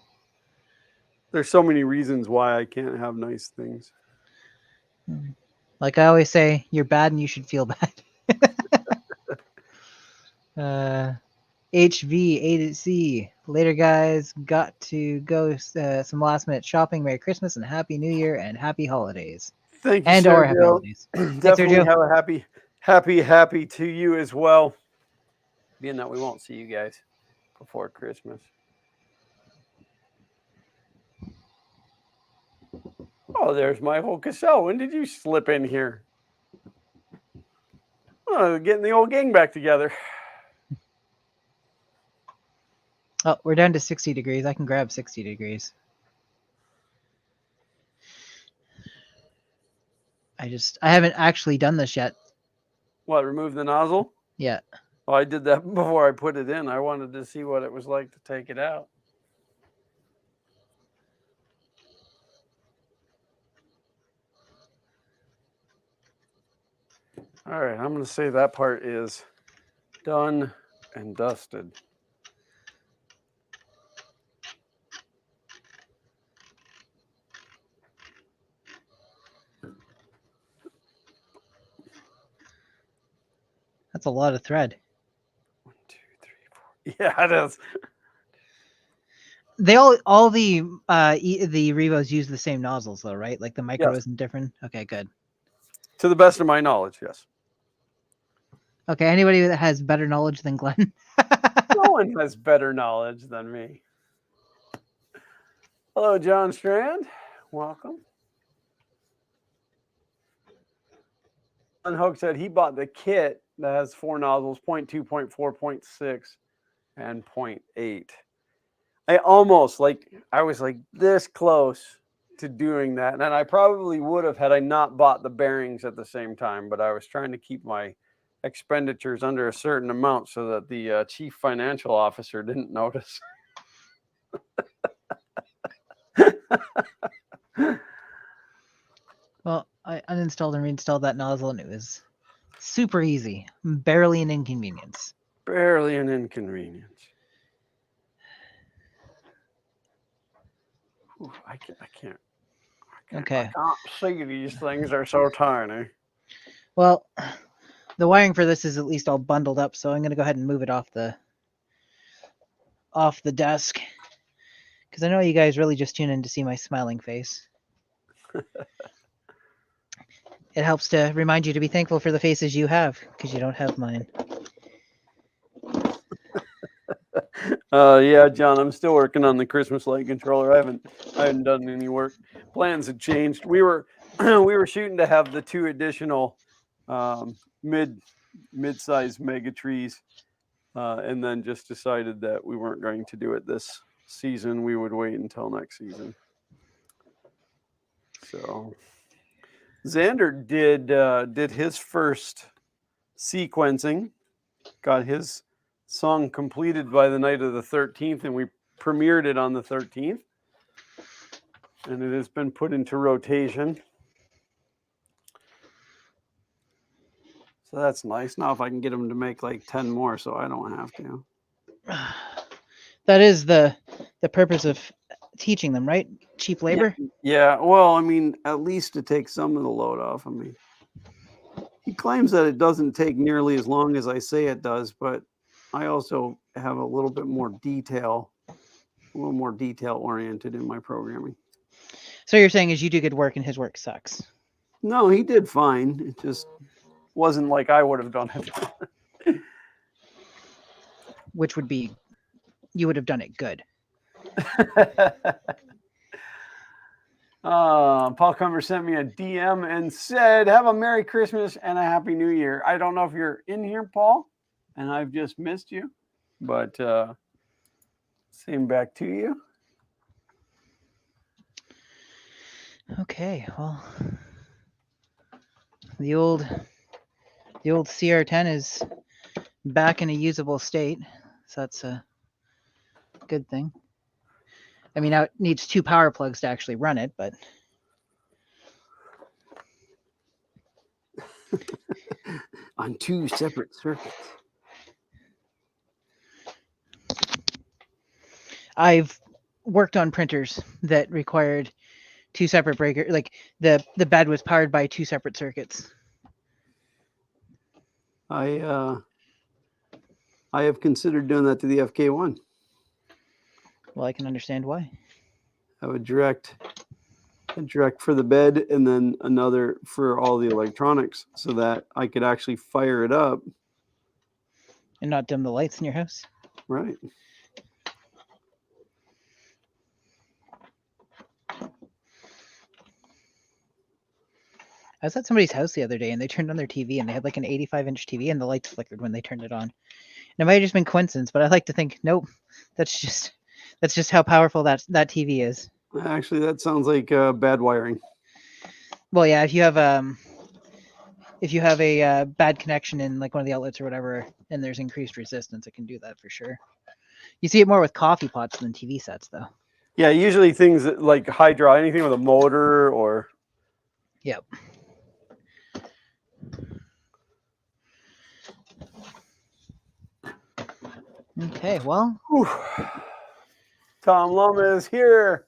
There's so many reasons why I can't have nice things. Like I always say, you're bad and you should feel bad. HV A to C. Later, guys. Got to go some last minute shopping. Merry Christmas and Happy New Year and Happy Holidays. Thank you, and Sergio. or Happy Holidays. Definitely have a happy to you as well. Being that we won't see you guys before Christmas. Oh, there's Michael Cassell. When did you slip in here? Oh, getting the old gang back together. Oh, we're down to 60 degrees. I can grab 60 degrees. I haven't actually done this yet. What, remove the nozzle? Yeah. Oh, I did that before I put it in. I wanted to see what it was like to take it out. All right, I'm going to say that part is done and dusted. That's a lot of thread. 1, 2, 3, 4. Yeah, it is. They all the Revos use the same nozzles though, right? Like the micro Yes. isn't different. Okay, good. To the best of my knowledge, yes. Okay, anybody that has better knowledge than Glenn? No one has better knowledge than me. Hello, John Strand. Welcome. Hook said he bought the kit that has 4 nozzles, 0.2, 0.4, 0.6, and 0.8. I was like this close to doing that. And I probably would have had I not bought the bearings at the same time, but I was trying to keep my expenditures under a certain amount so that the chief financial officer didn't notice. Well, I uninstalled and reinstalled that nozzle, and it was super easy. Barely an inconvenience. Barely an inconvenience. Ooh, I can't. Okay. I can't see these things. They're so tiny. Well, the wiring for this is at least all bundled up, so I'm going to go ahead and move it off the desk, because I know you guys really just tune in to see my smiling face. It helps to remind you to be thankful for the faces you have, because you don't have mine. Yeah, John, I'm still working on the Christmas light controller. I haven't done any work. Plans had changed. We were shooting to have the 2 additional mid-size mega trees, and then just decided that we weren't going to do it this season. We would wait until next season. So Xander did his first sequencing, got his song completed by the night of the 13th, and we premiered it on the 13th, and it has been put into rotation. So that's nice. Now if I can get him to make like 10 more so I don't have to. That is the purpose of teaching them, right? Cheap labor? Yeah, well, I mean, at least to take some of the load off of me. He claims that it doesn't take nearly as long as I say it does, but I also have a little more detail oriented in my programming. So you're saying is you do good work and his work sucks? No, he did fine. It just wasn't like I would have done it. Which would be, you would have done it good. Paul Cumber sent me a DM and said, have a Merry Christmas and a Happy New Year. I don't know if you're in here, Paul, and I've just missed you, but same back to you. Okay, well, the old CR10 is back in a usable state, so that's a good thing. I mean, now it needs 2 power plugs to actually run it, but on 2 separate circuits. I've worked on printers that required 2 separate breakers. Like the bed was powered by 2 separate circuits. I have considered doing that to the FK1. Well, I can understand why. I would direct for the bed and then another for all the electronics so that I could actually fire it up. And not dim the lights in your house? Right. I was at somebody's house the other day and they turned on their TV and they had like an 85-inch TV and the lights flickered when they turned it on. And it might have just been coincidence, but I like to think, nope, that's just how powerful that TV is. Actually, that sounds like bad wiring. Well, yeah, if you have a bad connection in like one of the outlets or whatever, and there's increased resistance, it can do that for sure. You see it more with coffee pots than TV sets, though. Yeah, usually things that, like hydro, anything with a motor or. Yep. Okay, well. Whew. Tom Luma is here.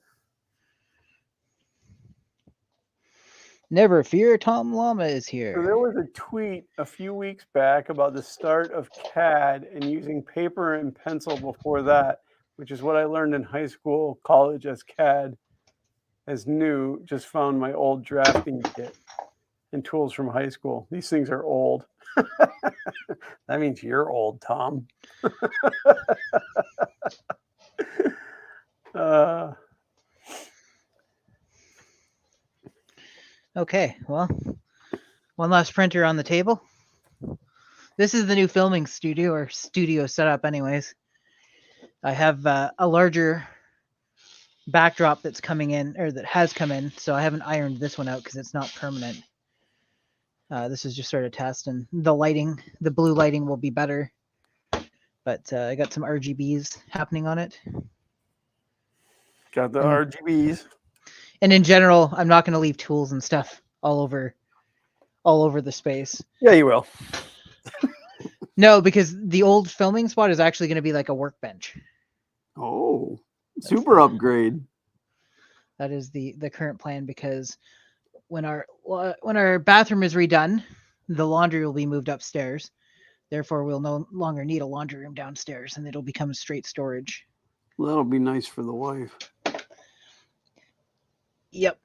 Never fear, Tom Llama is here. So there was a tweet a few weeks back about the start of CAD and using paper and pencil before that, which is what I learned in high school, college as CAD. As new, just found my old drafting kit and tools from high school. These things are old. That means you're old, Tom. Okay, well, one last printer on the table. This is the new filming studio, or studio setup anyways. I have a larger backdrop that's coming in, or that has come in, so I haven't ironed this one out because it's not permanent. This is just sort of test, and the lighting, the blue lighting will be better. But I got some RGBs happening on it. Got the RGBs. And in general, I'm not going to leave tools and stuff all over the space. Yeah, you will. No, because the old filming spot is actually going to be like a workbench. Oh, super upgrade. That is the current plan, because when our bathroom is redone, the laundry will be moved upstairs. Therefore, we'll no longer need a laundry room downstairs, and it'll become straight storage. Well, that'll be nice for the wife. Yep.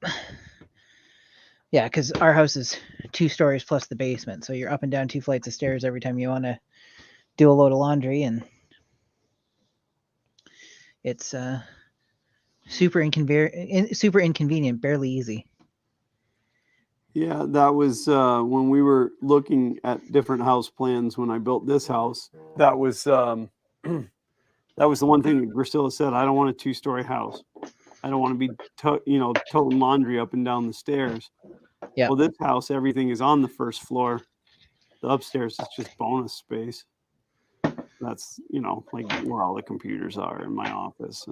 Yeah, because our house is 2 stories plus the basement, so you're up and down 2 flights of stairs every time you want to do a load of laundry, and it's super inconvenient, barely easy. Yeah, that was when we were looking at different house plans when I built this house. That was that was the one thing that Priscilla said. I don't want a 2-story house. I don't want to be toting laundry up and down the stairs. Yeah. Well, this house, everything is on the first floor. The upstairs is just bonus space. That's like where all the computers are in my office.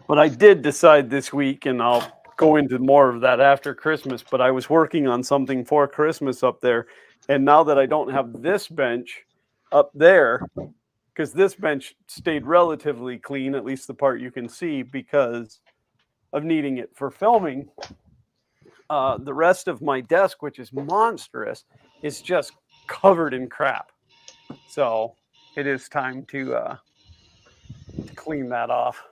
But I did decide this week, and I'll go into more of that after Christmas, but I was working on something for Christmas up there. And now that I don't have this bench up there, because this bench stayed relatively clean, at least the part you can see, because of needing it for filming, the rest of my desk, which is monstrous, is just covered in crap. So it is time to clean that off.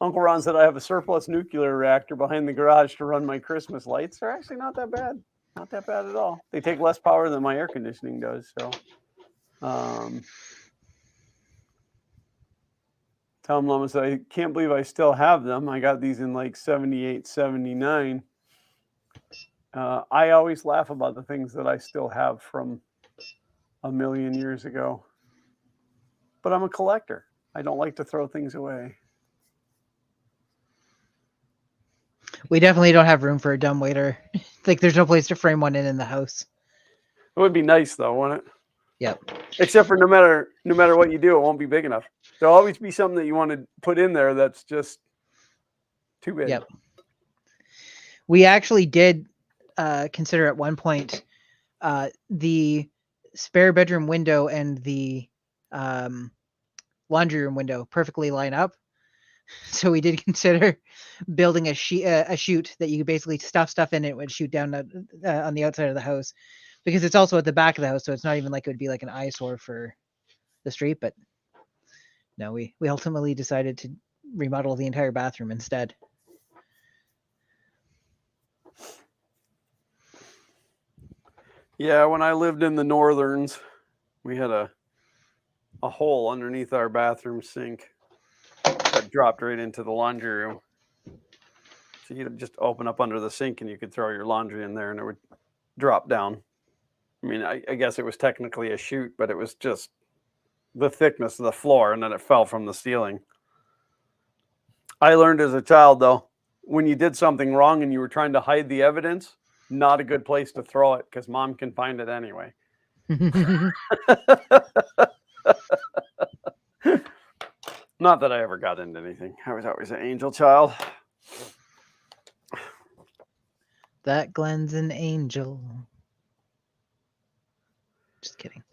Uncle Ron said I have a surplus nuclear reactor behind the garage to run my Christmas lights. They're actually not that bad. Not that bad at all. They take less power than my air conditioning does. So, Tom Lama said, I can't believe I still have them. I got these in like 78, 79. I always laugh about the things that I still have from a million years ago. But I'm a collector. I don't like to throw things away. We definitely don't have room for a dumbwaiter. Like, there's no place to frame one in the house. It would be nice though, wouldn't it? Yep. Except for no matter what you do, it won't be big enough. There'll always be something that you want to put in there that's just too big. Yep. We actually did consider at one point the spare bedroom window and the laundry room window perfectly line up. So we did consider building a chute that you could basically stuff stuff in. It would shoot down on the outside of the house, because it's also at the back of the house, so it's not even like it would be like an eyesore for the street. But no, we ultimately decided to remodel the entire bathroom instead. Yeah, when I lived in the Northerns, we had a hole underneath our bathroom sink that dropped right into the laundry room. So you'd just open up under the sink and you could throw your laundry in there and it would drop down. I mean, I guess it was technically a chute, but it was just the thickness of the floor, and then it fell from the ceiling. I learned as a child, though, when you did something wrong and you were trying to hide the evidence, not a good place to throw it because mom can find it anyway. Not that I ever got into anything. I was always an angel child. That Glenn's an angel. Just kidding.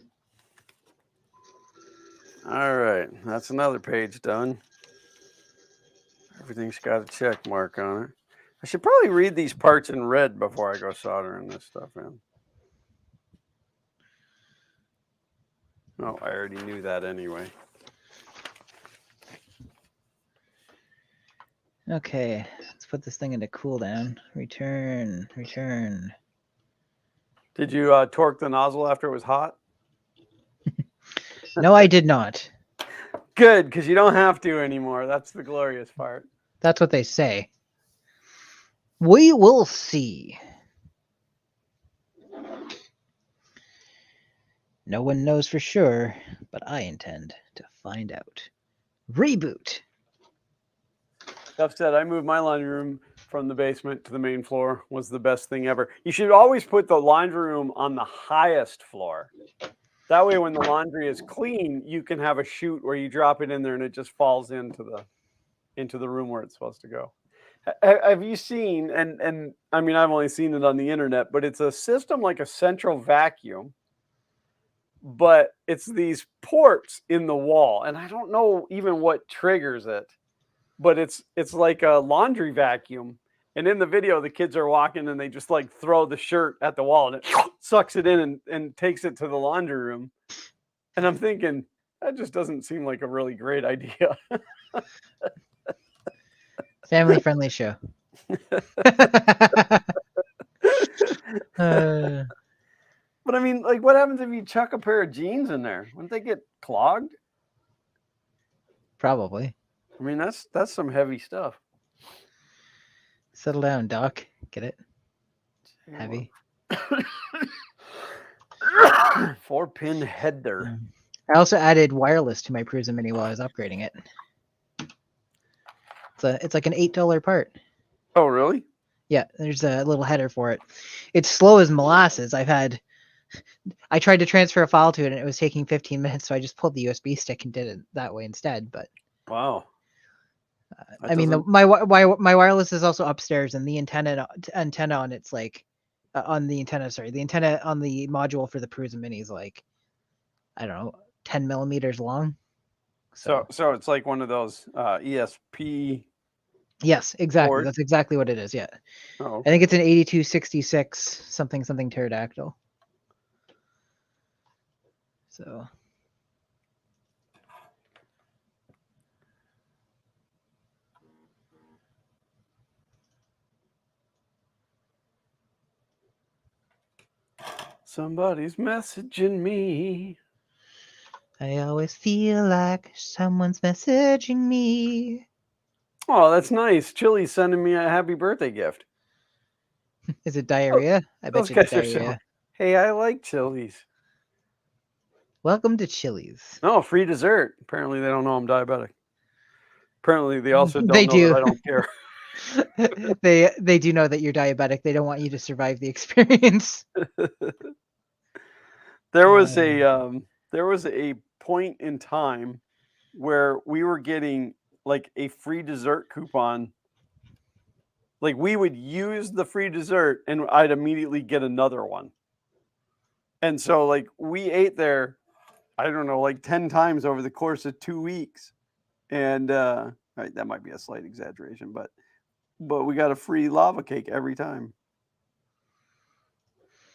All right, that's another page done. Everything's got a check mark on it. I should probably read these parts in red before I go soldering this stuff in. Oh, I already knew that anyway. Okay, let's put this thing into cooldown. Return. Did you torque the nozzle after it was hot? No, I did not. Good, because you don't have to anymore. That's the glorious part. That's what they say. We will see. No one knows for sure, but I intend to find out. Reboot. Duff said, I moved my laundry room from the basement to the main floor was the best thing ever. You should always put the laundry room on the highest floor. That way, when the laundry is clean, you can have a chute where you drop it in there and it just falls into the room where it's supposed to go. Have you seen, and I mean, I've only seen it on the internet, but it's a system like a central vacuum, but it's these ports in the wall, and I don't know even what triggers it, but it's like a laundry vacuum. And in the video, the kids are walking and they just like throw the shirt at the wall and it sucks it in and takes it to the laundry room. And I'm thinking, that just doesn't seem like a really great idea. Family friendly show. But I mean, like, what happens if you chuck a pair of jeans in there? Wouldn't they get clogged? Probably. I mean, that's some heavy stuff. Settle down, Doc. Get it? Heavy. 4-pin header. I also added wireless to my Prusa Mini while I was upgrading it. It's like an $8 part. Oh, really? Yeah, there's a little header for it. It's slow as molasses. I tried to transfer a file to it and it was taking 15 minutes, so I just pulled the USB stick and did it that way instead. But wow. I mean, my wireless is also upstairs, and the antenna on it's like on the antenna. Sorry, the antenna on the module for the Prusa Mini is like, I don't know, 10 millimeters long. So it's like one of those ESP. Yes, exactly. Board? That's exactly what it is. Yeah. Oh, okay. I think it's an 8266 something pterodactyl. So. Somebody's messaging me. I always feel like someone's messaging me. Oh, that's nice. Chili's sending me a happy birthday gift. Is it diarrhea? I bet you it's diarrhea. Hey, I like Chili's. Welcome to Chili's. No, free dessert. Apparently, they don't know I'm diabetic. Apparently, they also don't They know do. that I don't care. They do know that you're diabetic. They don't want you to survive the experience. There was a point in time where we were getting like a free dessert coupon. Like, we would use the free dessert and I'd immediately get another one. And so, like, we ate there, I don't know, like 10 times over the course of 2 weeks. And right, that might be a slight exaggeration, but we got a free lava cake every time.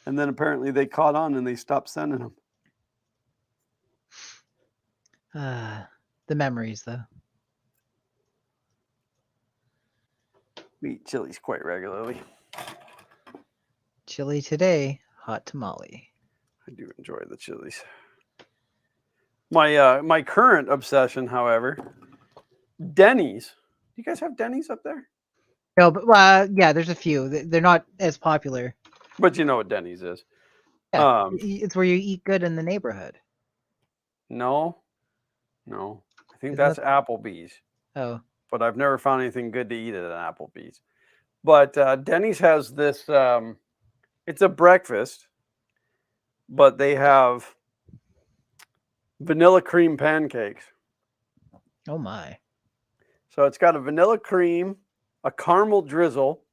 And then apparently they caught on and they stopped sending them. The memories, though. We eat Chili's quite regularly. Chili today, hot tamale. I do enjoy the Chili's. My current obsession, however, Denny's. Do you guys have Denny's up there? No, but yeah, there's a few. They're not as popular. But you know what Denny's is. Yeah, it's where you eat good in the neighborhood. No. I think that's Applebee's. Oh. But I've never found anything good to eat at an Applebee's. But Denny's has this, it's a breakfast, but they have vanilla cream pancakes. Oh my. So it's got a vanilla cream, a caramel drizzle,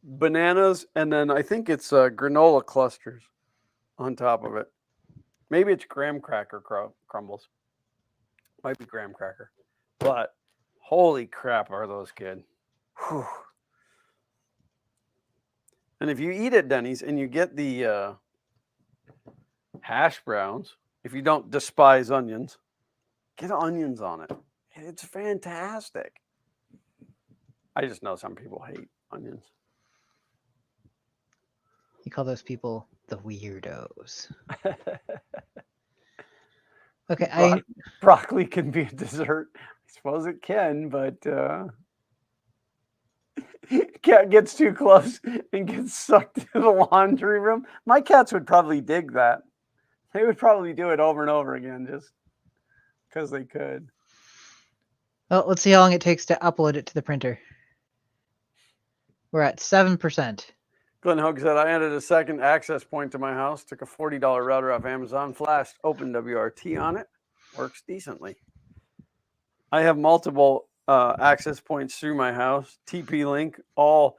bananas, and then I think it's granola clusters on top of it. Maybe it's graham cracker crumbles. Might be graham cracker. But holy crap, are those good. Whew. And if you eat at Denny's and you get the hash browns, if you don't despise onions, get onions on it. It's fantastic. I just know some people hate onions. You call those people the weirdos. Okay, broccoli can be a dessert. I suppose it can, but cat gets too close and gets sucked into the laundry room. My cats would probably dig that. They would probably do it over and over again just because they could. Well, let's see how long it takes to upload it to the printer. We're at 7%. Glenn Hogue said, I added a second access point to my house, took a $40 router off Amazon, flashed OpenWRT on it. Works decently. I have multiple access points through my house, TP-Link, all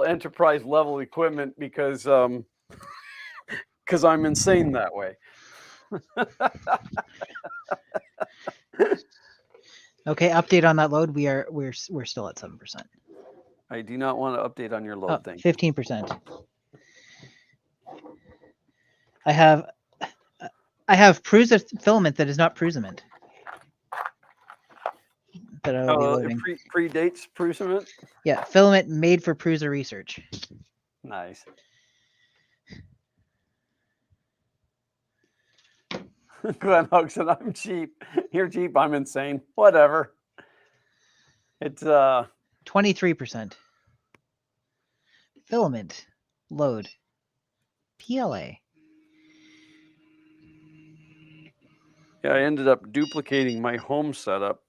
enterprise level equipment because I'm insane that way. Okay, update on that load. We're still at 7%. I do not want to update on your load thing. 15%. I have Prusa filament that is not Prusament. That I will be loading. It predates Prusament? Yeah, filament made for Prusa research. Nice. Glenn Hogue said, I'm cheap. You're cheap. I'm insane. Whatever. It's 23%. Filament load. PLA. Yeah, I ended up duplicating my home setup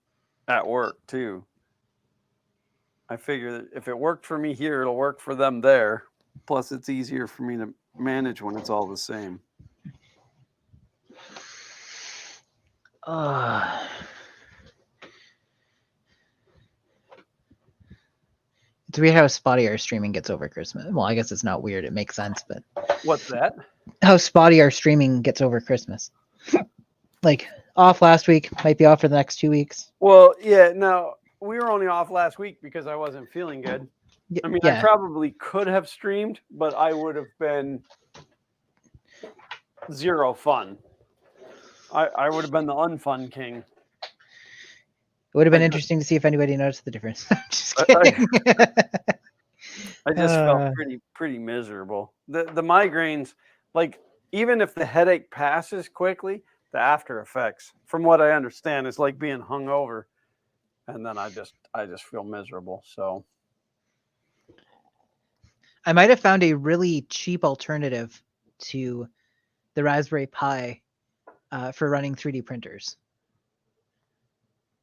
at work too. I figure that if it worked for me here, it'll work for them there. Plus, it's easier for me to manage when it's all the same. It's weird how spotty our streaming gets over Christmas. Well, I guess it's not weird. It makes sense, but what's that? How spotty our streaming gets over Christmas. Like off last week, might be off for the next 2 weeks. Well, yeah. No, we were only off last week because I wasn't feeling good. I mean, yeah. I probably could have streamed, but I would have been zero fun. I would have been the unfun king. It would have been interesting to see if anybody noticed the difference. Just kidding. I just felt pretty miserable. The migraines, like even if the headache passes quickly, the after effects, from what I understand, is like being hungover, and then I just feel miserable. So I might have found a really cheap alternative to the Raspberry Pi for running 3D printers.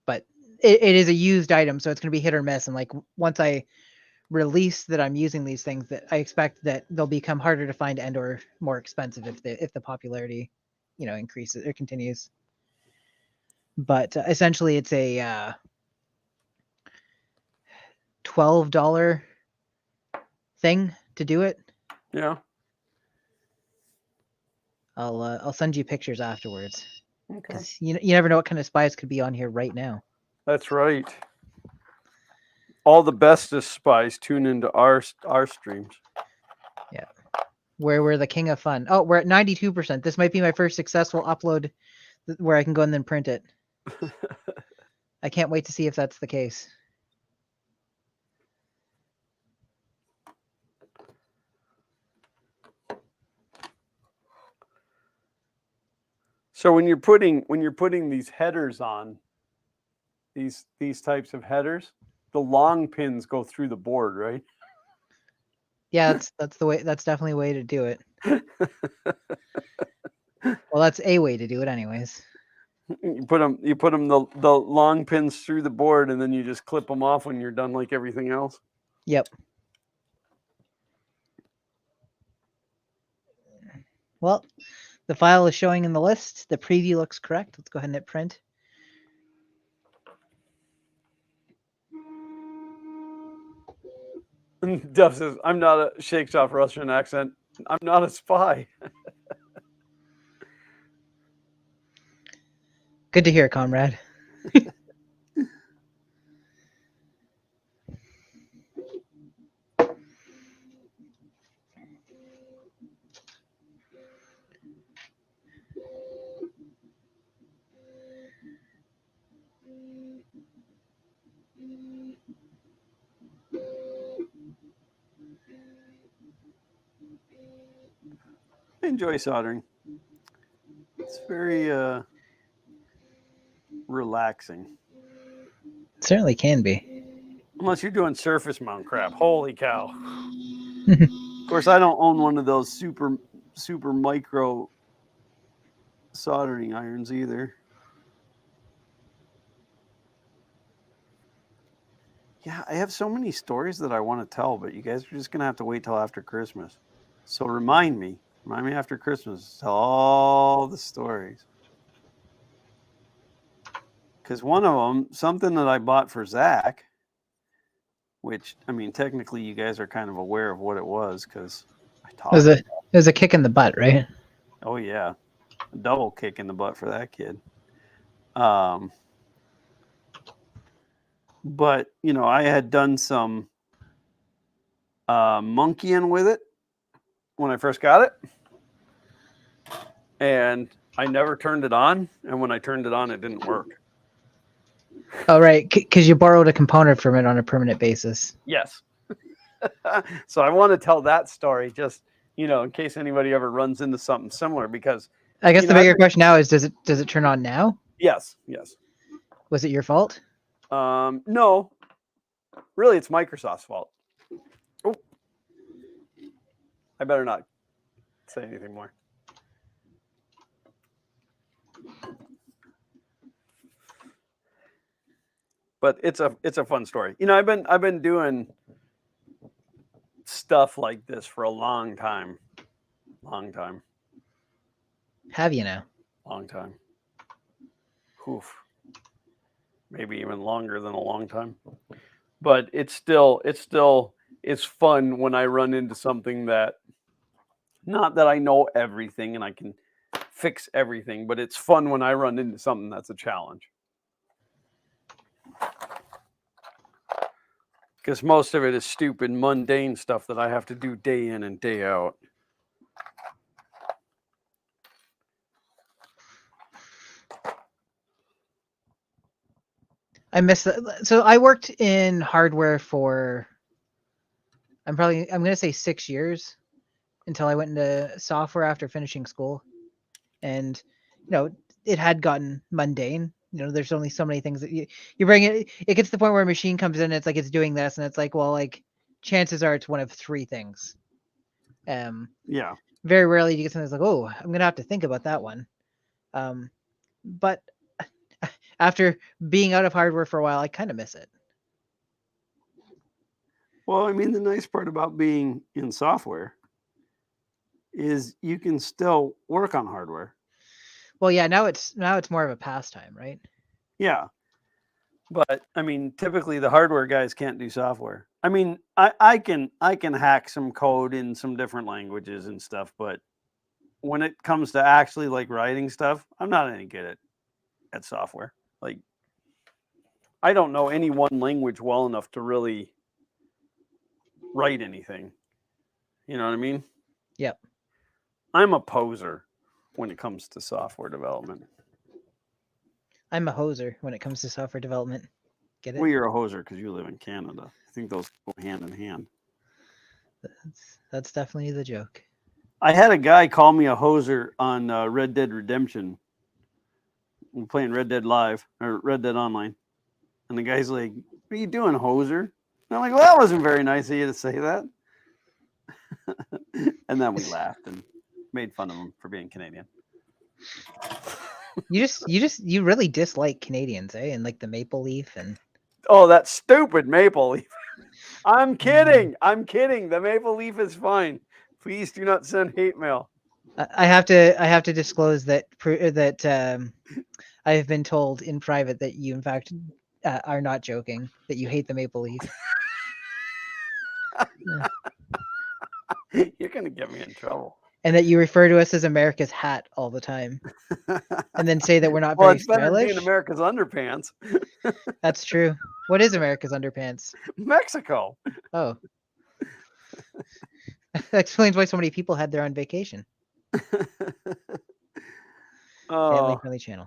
But it is a used item, so it's going to be hit or miss. And like once I release that I'm using these things, that I expect that they'll become harder to find and or more expensive if the popularity, increases or continues. But essentially, it's a $12 thing to do it. Yeah. I'll send you pictures afterwards. Okay. You never know what kind of spies could be on here right now. That's right. All the bestest spies tune into our streams. Yeah. Where we're the king of fun. Oh, we're at 92%. This might be my first successful upload where I can go and then print it. I can't wait to see if that's the case. So when you're putting these headers on, these types of headers, the long pins go through the board, right? Yeah, that's the way. That's definitely a way to do it. Well, that's a way to do it, anyways. You put them the long pins through the board, and then you just clip them off when you're done, like everything else. Yep. Well, the file is showing in the list. The preview looks correct. Let's go ahead and hit print. Duff says, I'm not a shakes off Russian accent. I'm not a spy. Good to hear, comrade. I enjoy soldering. It's very relaxing. It certainly can be. Unless you're doing surface mount crap. Holy cow. Of course, I don't own one of those super micro soldering irons either. Yeah, I have so many stories that I want to tell, but you guys are just gonna have to wait till after Christmas. So remind me after Christmas, tell all the stories. Because one of them, something that I bought for Zach, which I mean, technically, you guys are kind of aware of what it was because I talked. It was a kick in the butt, right? Oh yeah, a double kick in the butt for that kid. Um, but you know, I had done some monkeying with it when I first got it, and I never turned it on. And when I turned it on, it didn't work. Oh, right, because you borrowed a component from it on a permanent basis. Yes. So I want to tell that story just, you know, in case anybody ever runs into something similar because I guess you the know, bigger question now is does it turn on now? yes. Was it your fault? No, really, it's Microsoft's fault. Oh, I better not say anything more. But it's a fun story. You know, I've been doing stuff like this for a long time. Have you now? Long time. Oof. Maybe even longer than a long time. But it's fun when I run into something that not that I know everything and I can fix everything, but it's fun when I run into something that's a challenge. Because most of it is stupid, mundane stuff that I have to do day in and day out. I miss that. So I worked in hardware for I'm gonna say 6 years until I went into software after finishing school, and you know it had gotten mundane. You know, there's only so many things that you bring it. It gets to the point where a machine comes in, and it's like it's doing this, and it's like, well, like chances are it's one of three things. Yeah. Very rarely do you get something that's like, oh, I'm gonna have to think about that one. But after being out of hardware for a while, I kind of miss it. Well, I mean, the nice part about being in software is you can still work on hardware. Well, yeah, now it's more of a pastime, right? Yeah. But I mean, typically the hardware guys can't do software. I mean, I can hack some code in some different languages and stuff, but when it comes to actually like writing stuff, I'm not any good at software. Like I don't know any one language well enough to really write anything. You know what I mean? Yep. I'm a poser when it comes to software development. I'm a hoser when it comes to software development. Get it? Well, you're a hoser because you live in Canada. I think those go hand in hand. That's definitely the joke. I had a guy call me a hoser on Red Dead Redemption. I'm playing Red Dead Live or Red Dead Online, and the guy's like, "What are you doing, hoser?" And I'm like, "Well, that wasn't very nice of you to say that." And then we laughed and made fun of him for being Canadian. You really dislike Canadians, eh? And like the maple leaf and Oh, that stupid maple leaf. I'm kidding. I'm kidding. The maple leaf is fine. Please do not send hate mail. I have to disclose that I have been told in private that you in fact are not joking, that you hate the maple leaf. You're gonna get me in trouble. And that you refer to us as America's hat all the time, and then say that we're not Well, very it's better than being stylish. America's underpants. That's true. What is America's underpants? Mexico. Oh, that explains why so many people had there on vacation. Family friendly channel.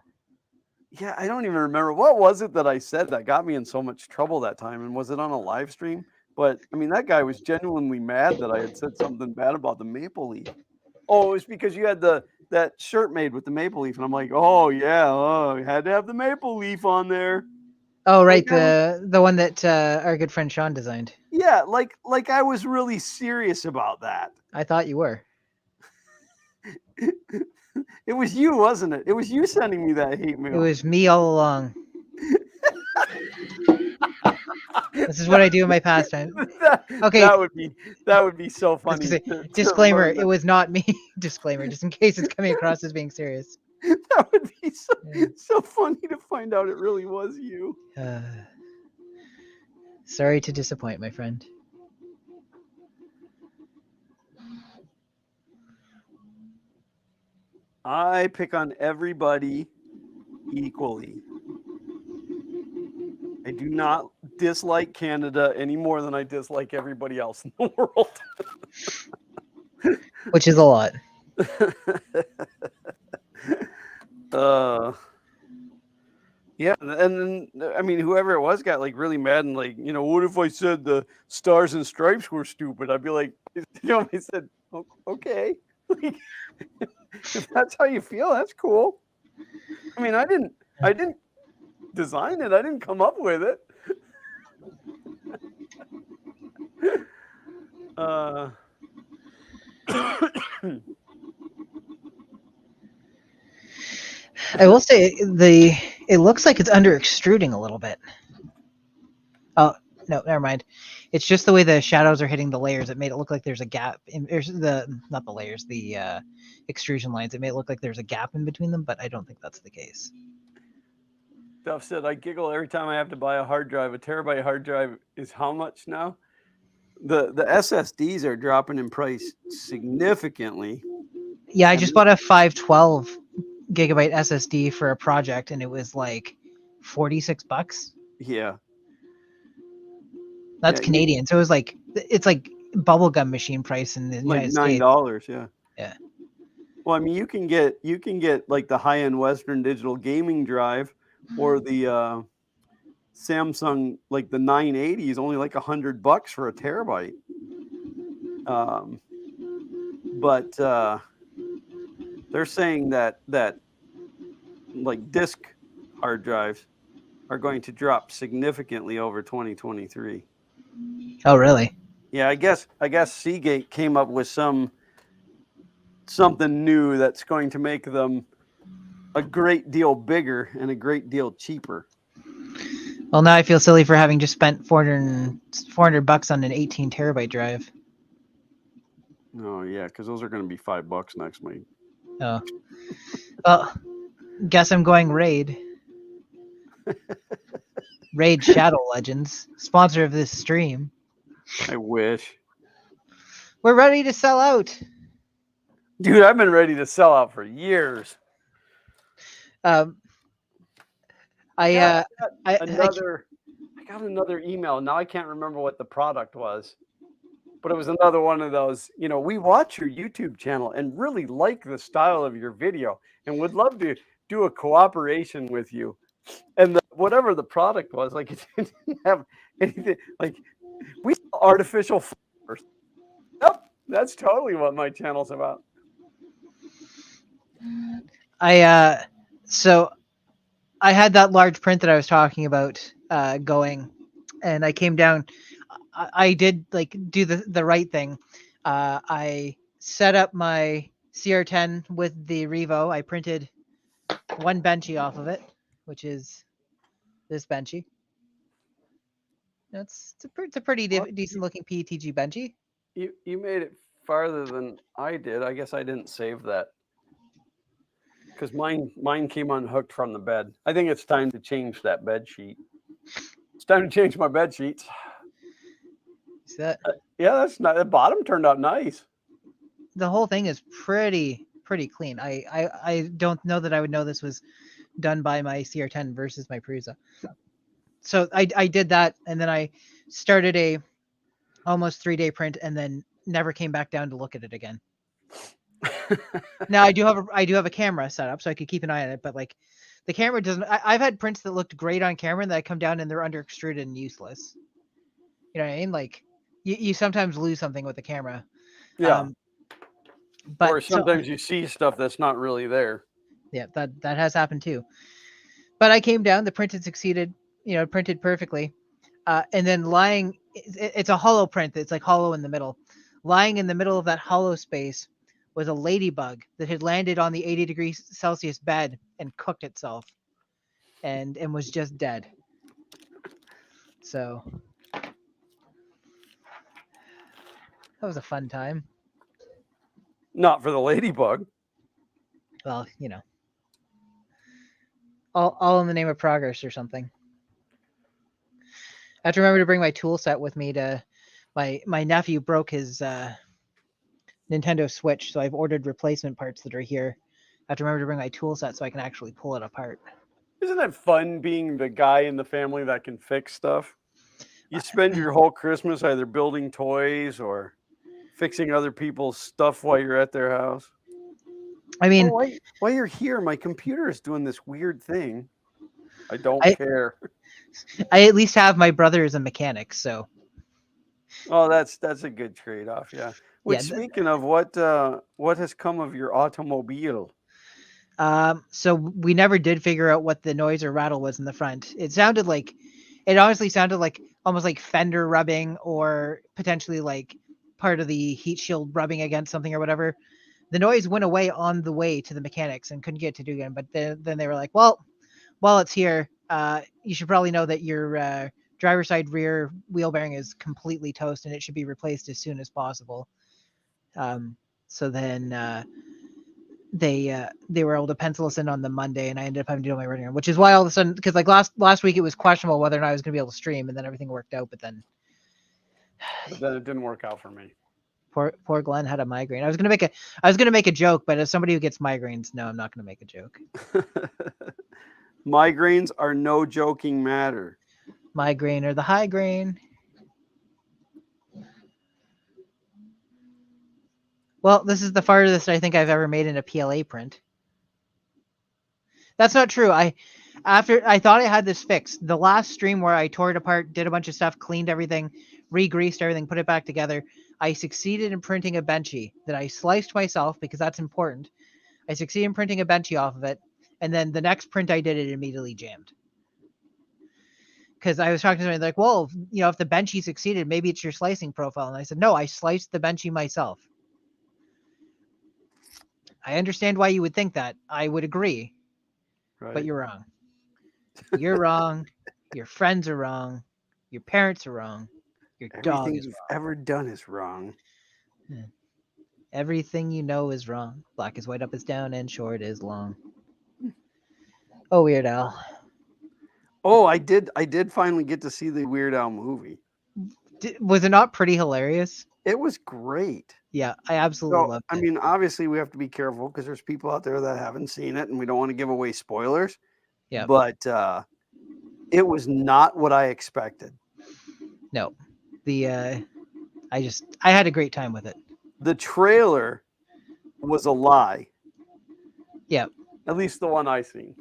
Yeah, I don't even remember what was it that I said that got me in so much trouble that time, and was it on a live stream? But I mean, that guy was genuinely mad that I had said something bad about the maple leaf. Oh, it was because you had that shirt made with the maple leaf, and I'm like, oh yeah, oh, you had to have the maple leaf on there. Oh, right, Like the one that our good friend Sean designed. yeah, like I was really serious about that. I thought you were. It was you, wasn't it? It was you sending me that hate mail. It was me all along. This is what I do in my pastime. Okay. That would be so funny. Say, to disclaimer, learn it was not me. Disclaimer, just in case it's coming across as being serious. that would be so funny to find out it really was you. Sorry to disappoint, my friend. I pick on everybody equally. I do not dislike Canada any more than I dislike everybody else in the world. Which is a lot. Yeah, and then I mean, whoever it was got like really mad and like, what if I said the Stars and Stripes were stupid? I'd be like, I said, okay, like, if that's how you feel, that's cool. I mean, I didn't design it. I didn't come up with it. I will say it looks like it's under extruding a little bit. Oh no, never mind. It's just the way the shadows are hitting the layers. It made it look like there's a gap in not the layers, the extrusion lines. It made it look like there's a gap in between them, but I don't think that's the case. Duff said, I giggle every time I have to buy a hard drive. A terabyte hard drive is how much now? The SSDs are dropping in price significantly. Yeah, I just bought a 512 gigabyte SSD for a project, and it was like $46. Yeah, that's Canadian. So it was like it's like bubblegum machine price in the like United States. $9. Yeah. Yeah. Well, I mean, you can get like the high-end Western Digital gaming drive, or the Samsung, like the 980 is only like $100 for a terabyte. But they're saying that like disk hard drives are going to drop significantly over 2023. Oh, really? Yeah, I guess Seagate came up with something new that's going to make them a great deal bigger and a great deal cheaper. Well, now I feel silly for having just spent $400 on an 18 terabyte drive. Oh yeah, because those are going to be $5 next week. Oh, well, guess I'm going Raid. Raid Shadow Legends, sponsor of this stream. I wish. We're ready to sell out. Dude, I've been ready to sell out for years. I got another email. Now I can't remember what the product was, but it was another one of those, we watch your YouTube channel and really like the style of your video and would love to do a cooperation with you. And whatever the product was, like it didn't have anything, like we sell artificial flowers. Yep, that's totally what my channel's about. So I had that large print that I was talking about going, and I came down. I did like do the right thing. I set up my CR10 with the Revo. I printed one benchy off of it, which is this benchy. It's a pretty decent looking PETG benchy. You made it farther than I did. I guess I didn't save that because mine came unhooked from the bed. I think it's time to change that bed sheet. It's time to change my bed sheets. See that? Yeah, that's not, the bottom turned out nice. The whole thing is pretty clean. I don't know that I would know this was done by my CR10 versus my Prusa. So I did that, and then I started a almost 3-day print, and then never came back down to look at it again. Now I do have a camera set up, so I could keep an eye on it, but like the camera doesn't. I've had prints that looked great on camera, and that I come down and they're under extruded and useless. You know what I mean? Like you sometimes lose something with the camera. Yeah. But or sometimes you see stuff that's not really there. Yeah, that has happened too. But I came down, the print had succeeded, printed perfectly. And then lying, it's a hollow print. It's like hollow in the middle. Lying in the middle of that hollow space was a ladybug that had landed on the 80 degrees Celsius bed and cooked itself and was just dead. So that was a fun time. Not for the ladybug. Well, all in the name of progress or something. I have to remember to bring my tool set with me to. My nephew broke his Nintendo Switch, so I've ordered replacement parts that are here. I have to remember to bring my tool set so I can actually pull it apart. Isn't it fun being the guy in the family that can fix stuff? You spend your whole Christmas either building toys or fixing other people's stuff while you're at their house. I mean, While you're here, my computer is doing this weird thing. I don't I- care. I at least have my brother as a mechanic, so Oh, that's a good trade-off, yeah. Which, yeah. speaking of, what has come of your automobile? So we never did figure out what the noise or rattle was in the front. It honestly sounded like almost like fender rubbing or potentially like part of the heat shield rubbing against something or whatever. The noise went away on the way to the mechanics and couldn't get it to do again. But then they were like, well, while it's here, you should probably know that your driver's side rear wheel bearing is completely toast and it should be replaced as soon as possible. So then they were able to pencil us in on the Monday, and I ended up having to do my running around, which is why all of a sudden, because like last week it was questionable whether or not I was going to be able to stream, and then everything worked out. But then But then it didn't work out for me. poor Glenn had a migraine. I was gonna make a joke, but as somebody who gets migraines, no, I'm not gonna make a joke. Migraines are no joking matter. Migraine or the high grain. Well, this is the farthest I think I've ever made in a PLA print. That's not true. After I thought I had this fixed. The last stream where I tore it apart, did a bunch of stuff, cleaned everything, re-greased everything, put it back together, I succeeded in printing a benchy that I sliced myself because that's important. I succeeded in printing a benchy off of it, and then the next print I did, it immediately jammed. Because I was talking to somebody like, well, if the benchy succeeded, maybe it's your slicing profile. And I said, no, I sliced the benchy myself. I understand why you would think that. I would agree. Right. But you're wrong. You're wrong. Your friends are wrong. Your parents are wrong. Your dog Everything is you've wrong. ever done is wrong. Everything you know is wrong. Black is white, up is down, and short is long. Oh, Weird Al. Oh, I did finally get to see the Weird Al movie. Was it not pretty hilarious? It was great. Yeah, I absolutely loved it. I mean, obviously we have to be careful because there's people out there that haven't seen it and we don't want to give away spoilers. Yeah. But it was not what I expected. No. I had a great time with it. The trailer was a lie. Yeah. At least the one I seen.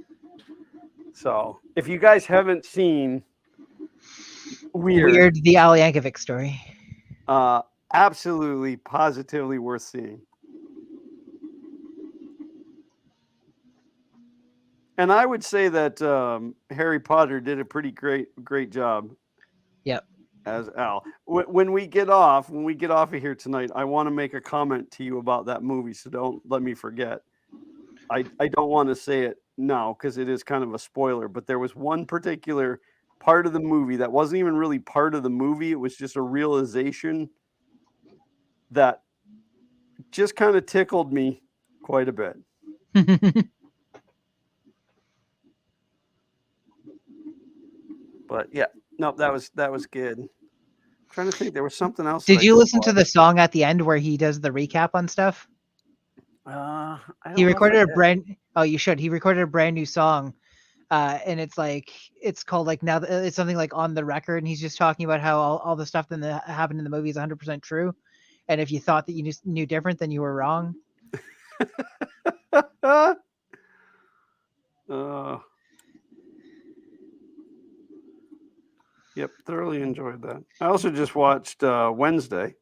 So, if you guys haven't seen Weird, the Al Yankovic story. Absolutely, positively worth seeing. And I would say that Harry Potter did a pretty great job. Yep. As Al. When we get off of here tonight, I want to make a comment to you about that movie, so don't let me forget. I don't want to say it now because it is kind of a spoiler, but there was one particular part of the movie that wasn't even really part of the movie. It was just a realization that just kind of tickled me quite a bit. But yeah, no, that was good. I'm trying to think, there was something else. Did you listen to the song at the end where he does the recap on stuff? He recorded you should. He recorded a brand new song. And it's called like now it's something like On the Record, and he's just talking about how all the stuff that happened in the movie is 100% true, and if you thought that you just knew different, then you were wrong. Yep, thoroughly enjoyed that. I also just watched Wednesday.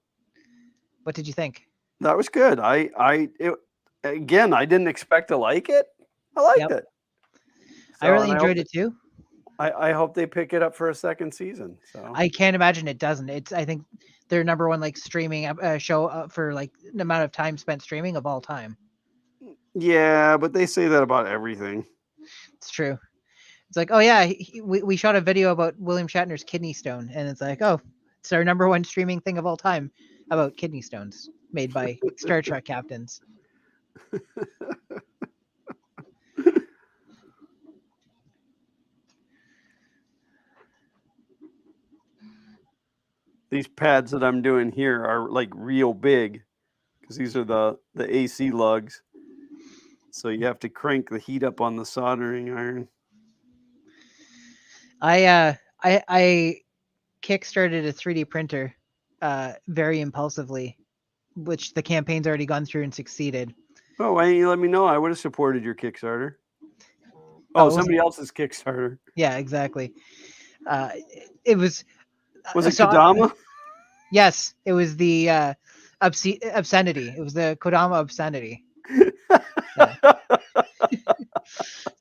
What did you think? That was good. Again, I didn't expect to like it. I liked it. So, I really enjoyed it too. I hope they pick it up for a second season. So I can't imagine it doesn't. I think their number one like streaming show for like the amount of time spent streaming of all time. Yeah, but they say that about everything. It's true. It's like, oh yeah, we shot a video about William Shatner's kidney stone, and it's like, oh, it's our #1 streaming thing of all time about kidney stones made by Star Trek captains. These pads that I'm doing here are like real big because these are the AC lugs. So you have to crank the heat up on the soldering iron. I kickstarted a 3D printer very impulsively, which the campaign's already gone through and succeeded. Oh, why didn't you let me know? I would have supported your Kickstarter. Oh, Oh, somebody else's Kickstarter. Yeah, exactly. It was. Was it so, Kodama? Yes, it was the obscenity. It was the Kodama obscenity. Yeah.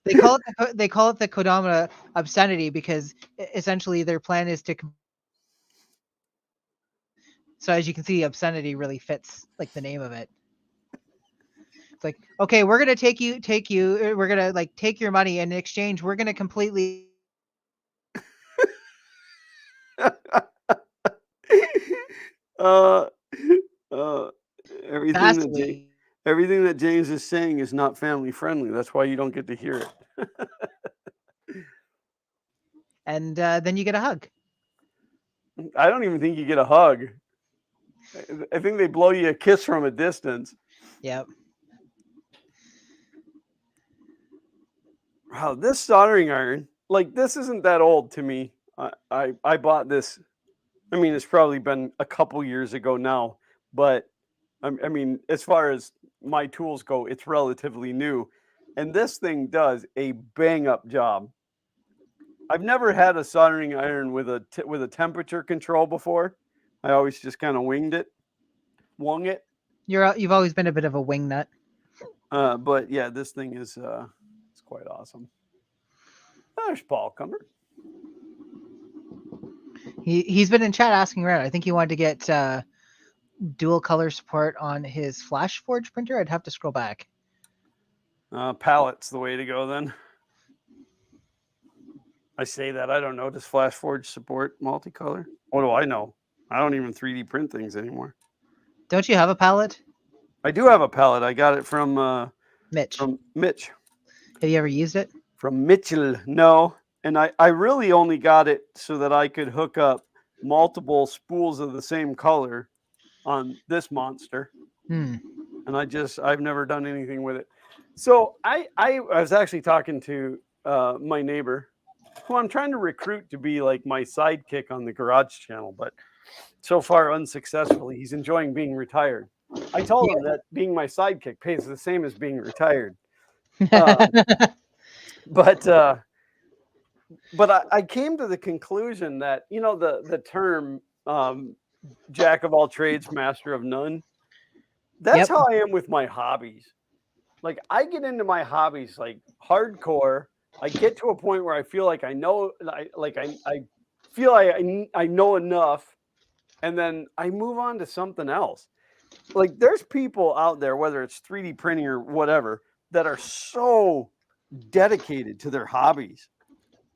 They call it the Kodama obscenity because essentially their plan is to. So as you can see, obscenity really fits like the name of it. It's like, okay, we're gonna take you. We're gonna like take your money, and in exchange, we're gonna completely. Everything that James is saying is not family friendly. That's why you don't get to hear it. And then you get a hug. I don't even think you get a hug. I think they blow you a kiss from a distance. Yep. Wow, this soldering iron, like this isn't that old to me. I bought this. I mean, it's probably been a couple years ago now, but I mean, as far as my tools go, it's relatively new, and this thing does a bang up job. I've never had a soldering iron with a temperature control before. I always just kind of wung it. You've always been a bit of a wing nut. But yeah, this thing is it's quite awesome. There's Paul Cumber. He's been in chat asking around. I think he wanted to get dual color support on his Flash Forge printer. I'd have to scroll back. Palette's the way to go then. I say that, I don't know. Does Flash Forge support multicolor? What do I know? I don't even 3D print things anymore. Don't you have a palette? I do have a palette. I got it from Mitch. From Mitch. Have you ever used it? From Mitchell, no. And I really only got it so that I could hook up multiple spools of the same color on this monster. And I've never done anything with it. So I was actually talking to my neighbor, who I'm trying to recruit to be like my sidekick on the Garage Channel, but so far unsuccessfully. He's enjoying being retired. I told him that being my sidekick pays the same as being retired. But I came to the conclusion that, you know, the term jack of all trades, master of none, that's how I am with my hobbies. Like I get into my hobbies like hardcore. I get to a point where I feel like I know, I feel I know enough, and then I move on to something else. Like there's people out there, whether it's 3D printing or whatever, that are so dedicated to their hobbies,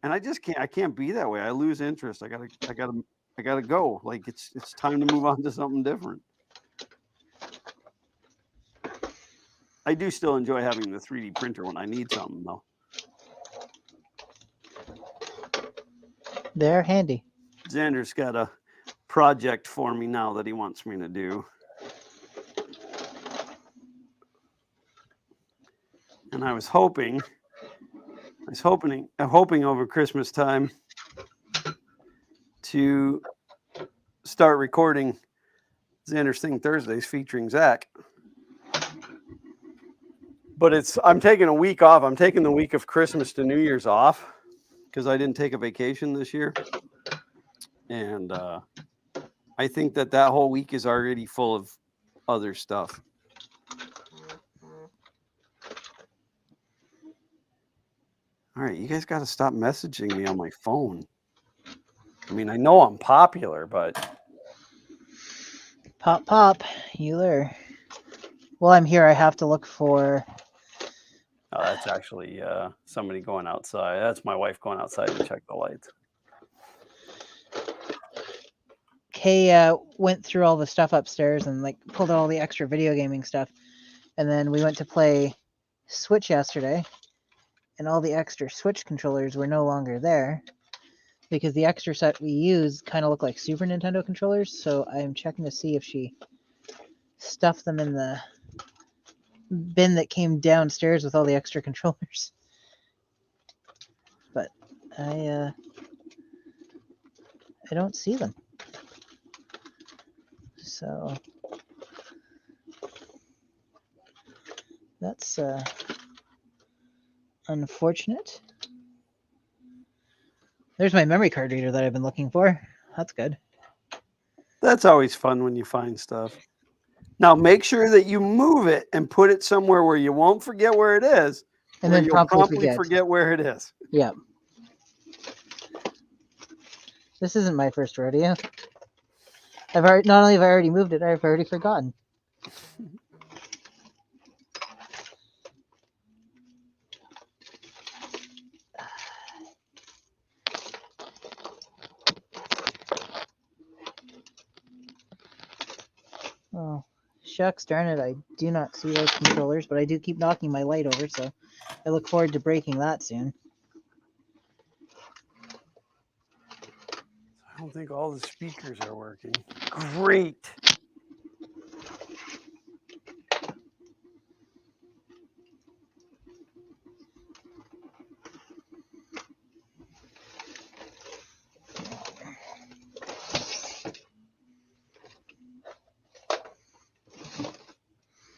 and I can't be that way. I lose interest. I gotta go. Like it's time to move on to something different. I do still enjoy having the 3D printer when I need something, though. They're handy. Xander's got a project for me now that he wants me to do. And I'm hoping over Christmas time to start recording Xander's Thing Thursdays featuring Zach. But I'm taking a week off. I'm taking the week of Christmas to New Year's off because I didn't take a vacation this year. And I think that whole week is already full of other stuff. All right, you guys got to stop messaging me on my phone. I mean, I know I'm popular, but... Pop, Euler. While I'm here, I have to look for... Oh, that's actually somebody going outside. That's my wife going outside to check the lights. Kay went through all the stuff upstairs and like pulled out all the extra video gaming stuff, and then we went to play Switch yesterday, and all the extra Switch controllers were no longer there because the extra set we use kind of look like Super Nintendo controllers. So I'm checking to see if she stuffed them in the bin that came downstairs with all the extra controllers. But I don't see them. So that's unfortunate. There's my memory card reader that I've been looking for. That's good. That's always fun when you find stuff. Now make sure that you move it and put it somewhere where you won't forget where it is, And where then you'll promptly forget where it is. Yeah. This isn't my first rodeo. Not only have I already moved it, I've already forgotten. Oh, shucks darn it, I do not see those controllers, but I do keep knocking my light over, so I look forward to breaking that soon. I don't think all the speakers are working. Great.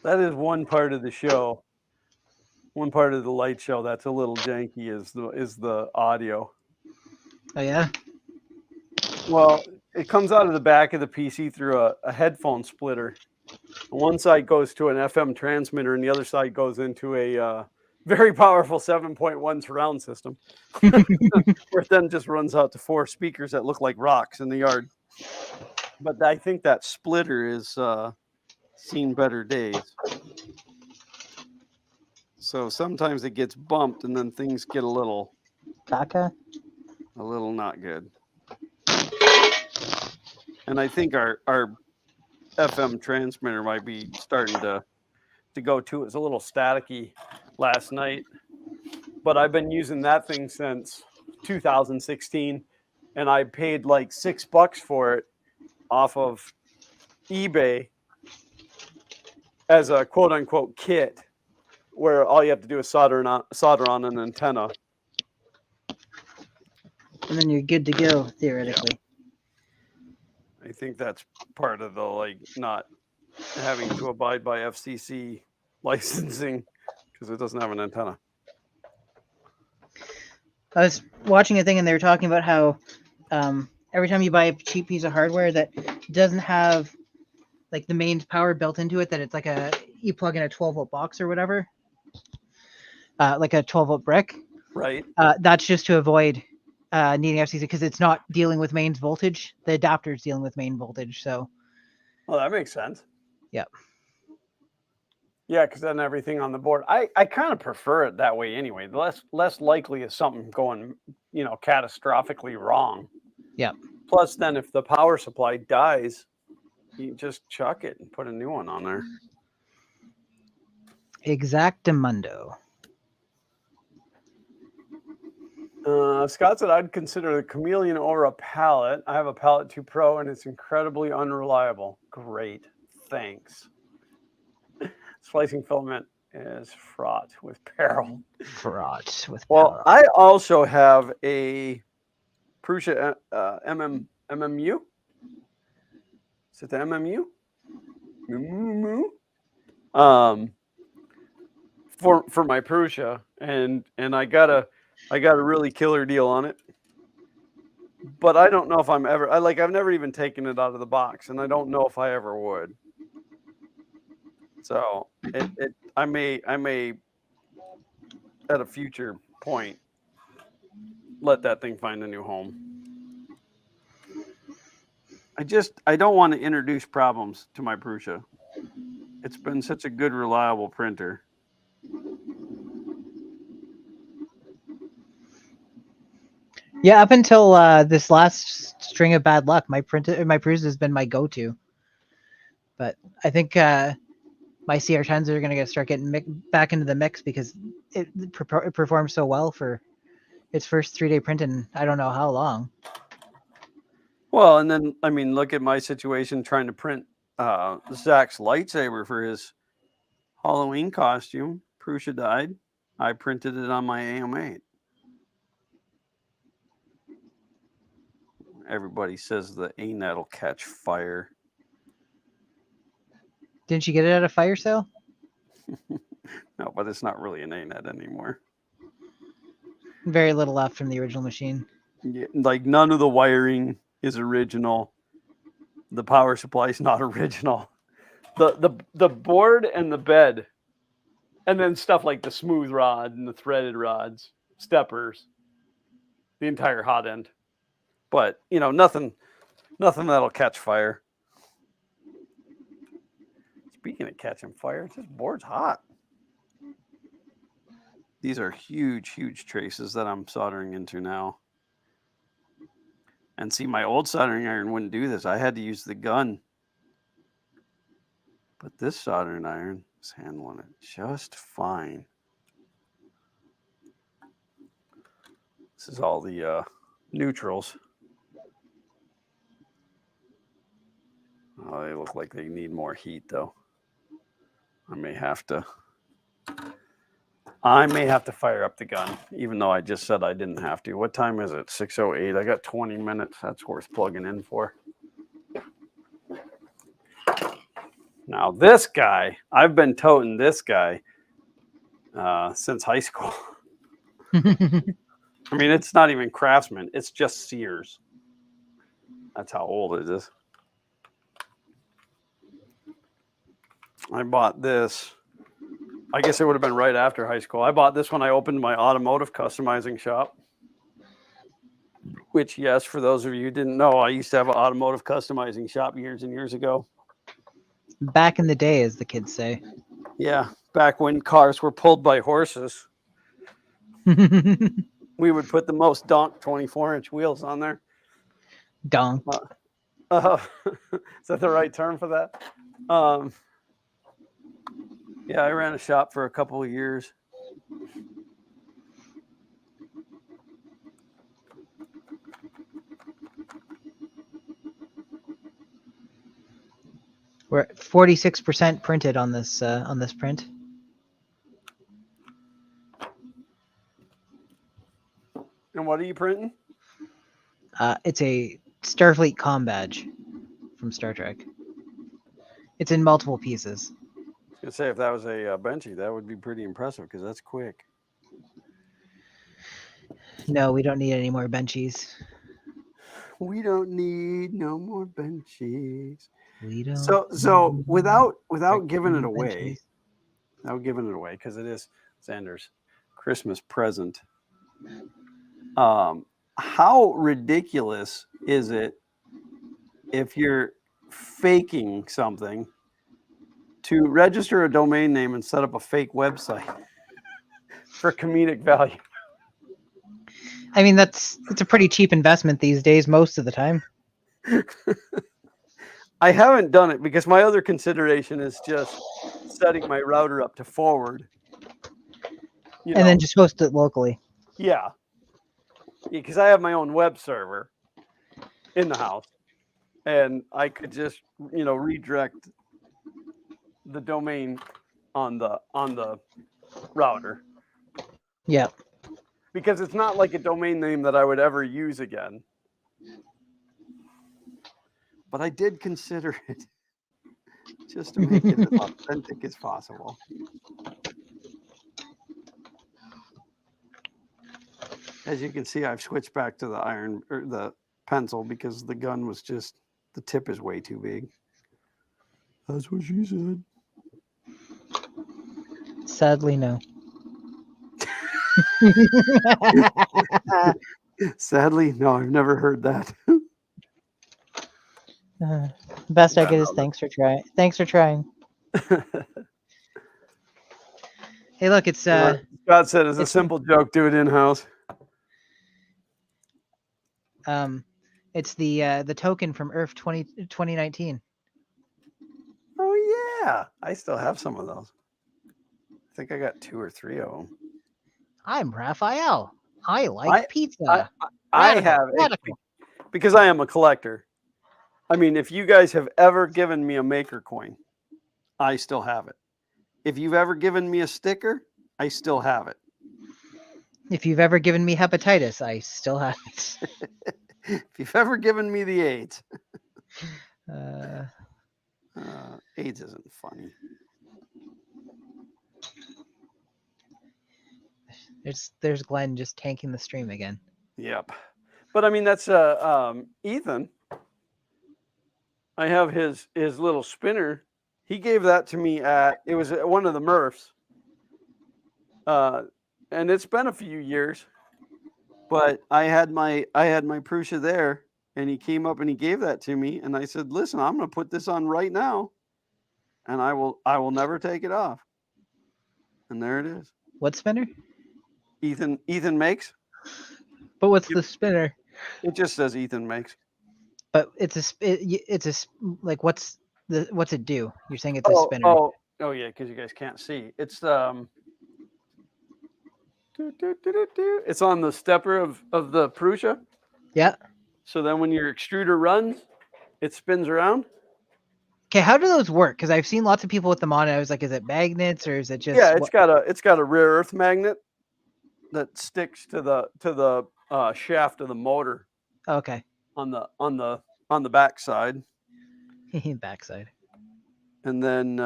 That is one part of the show. One part of the light show that's a little janky is the audio. Oh yeah? Well, it comes out of the back of the PC through a headphone splitter. One side goes to an FM transmitter, and the other side goes into a very powerful 7.1 surround system, where it then just runs out to 4 speakers that look like rocks in the yard. But I think that splitter is seen better days. So sometimes it gets bumped, and then things get a little not good. And I think our FM transmitter might be starting to go too. It's a little staticky last night, but I've been using that thing since 2016, and I paid like $6 for it off of eBay as a quote unquote kit, where all you have to do is solder on an antenna, and then you're good to go theoretically. Yeah. I think that's part of the not having to abide by FCC licensing because it doesn't have an antenna. I was watching a thing and they were talking about how every time you buy a cheap piece of hardware that doesn't have like the mains power built into it, that it's like you plug in a 12-volt box or whatever, like a 12-volt brick. Right. That's just to avoid needing FCC because it's not dealing with mains voltage. The adapter is dealing with main voltage. So. Well, that makes sense. Yep. Yeah, because then everything on the board. I kind of prefer it that way anyway. Less likely is something going, catastrophically wrong. Yeah. Plus, then if the power supply dies, you just chuck it and put a new one on there. Exactamundo. Scott said I'd consider the Chameleon over a Palette. I have a Palette 2 Pro and it's incredibly unreliable. Great, thanks. Slicing filament is fraught with peril. Well, I also have a Prusa MMU. Is it the MMU? For my Prusa, and I got a really killer deal on it. But I don't know if I've never even taken it out of the box, and I don't know if I ever would. So I may at a future point let that thing find a new home. I don't want to introduce problems to my Prusa. It's been such a good, reliable printer. Yeah, up until this last string of bad luck, my Prusa has been my go-to. But I think my CR10s are going to start getting back into the mix because it performed so well for its first 3-day print in I don't know how long. Well, and then I mean, look at my situation trying to print Zach's lightsaber for his Halloween costume. Prussia died. I printed it on my AM8. Everybody says the A-net'll catch fire. Didn't you get it at a fire sale? No, but it's not really an A-net anymore. Very little left from the original machine. Yeah, like none of the wiring is original. The power supply is not original. The board and the bed, and then stuff like the smooth rod and the threaded rods, steppers, the entire hot end. But you know, nothing that'll catch fire. Speaking of catching fire, this board's hot. These are huge, huge traces that I'm soldering into now. And see, my old soldering iron wouldn't do this. I had to use the gun. But this soldering iron is handling it just fine. This is all the neutrals. Oh, they look like they need more heat, though. I may have to fire up the gun, even though I just said I didn't have to. What time is it? 6:08. I got 20 minutes. That's worth plugging in for. Now, this guy, I've been toting this guy since high school. I mean, it's not even Craftsman. It's just Sears. That's how old it is. I bought this. I guess it would have been right after high school. I bought this when I opened my automotive customizing shop. Which, yes, for those of you who didn't know, I used to have an automotive customizing shop years and years ago. Back in the day, as the kids say. Yeah, back when cars were pulled by horses. We would put the most donk 24-inch wheels on there. Donk. Is that the right term for that? Yeah, I ran a shop for a couple of years. We're at 46% printed on this print. And what are you printing? It's a Starfleet comm badge from Star Trek. It's in multiple pieces. I was gonna say if that was a Benchy, that would be pretty impressive because that's quick. No, we don't need any more benchies. We don't need no more Benchies. We don't. So without giving it away, because it is Xander's Christmas present. How ridiculous is it if you're faking something to register a domain name and set up a fake website for comedic value? I mean, it's a pretty cheap investment these days, most of the time. I haven't done it because my other consideration is just setting my router up to forward. And then just host it locally. Yeah. Because I have my own web server in the house. And I could just, redirect the domain on the router. Yeah. Because it's not like a domain name that I would ever use again. But I did consider it just to make it as authentic as possible. As you can see, I've switched back to the iron or the pencil because the gun was just, the tip is way too big. That's what she said. Sadly, no. Sadly, no, I've never heard that. Best I get is thanks for trying. Thanks for trying. Hey, look, it's Scott said it's a simple joke. Do it in house. It's the token from Earth 2019. Oh yeah, I still have some of those. I think I got 2 or 3 of them. I'm Raphael. I like pizza. I have Radical. because I am a collector. I mean, if you guys have ever given me a maker coin, I still have it. If you've ever given me a sticker, I still have it. If you've ever given me hepatitis, I still have it. If you've ever given me the AIDS, AIDS isn't funny. There's Glenn just tanking the stream again. Yep. But I mean, that's Ethan. I have his little spinner. He gave that to me it was at one of the Murphs. And it's been a few years, but I had my Prusa there, and he came up and he gave that to me, and I said, "Listen, I'm going to put this on right now, and I will never take it off." And there it is. What spinner? Ethan makes. But what's the spinner? It just says Ethan makes. But it's like what's it do? You're saying it's a spinner. Oh yeah, because you guys can't see. It's it's on the stepper of the Prusa. Yeah. So then when your extruder runs, it spins around. Okay, how do those work? Because I've seen lots of people with them on. And I was like, is it magnets or is it just? Yeah, it's got a rare earth magnet that sticks to the shaft of the motor. Okay. On the backside. Backside. And then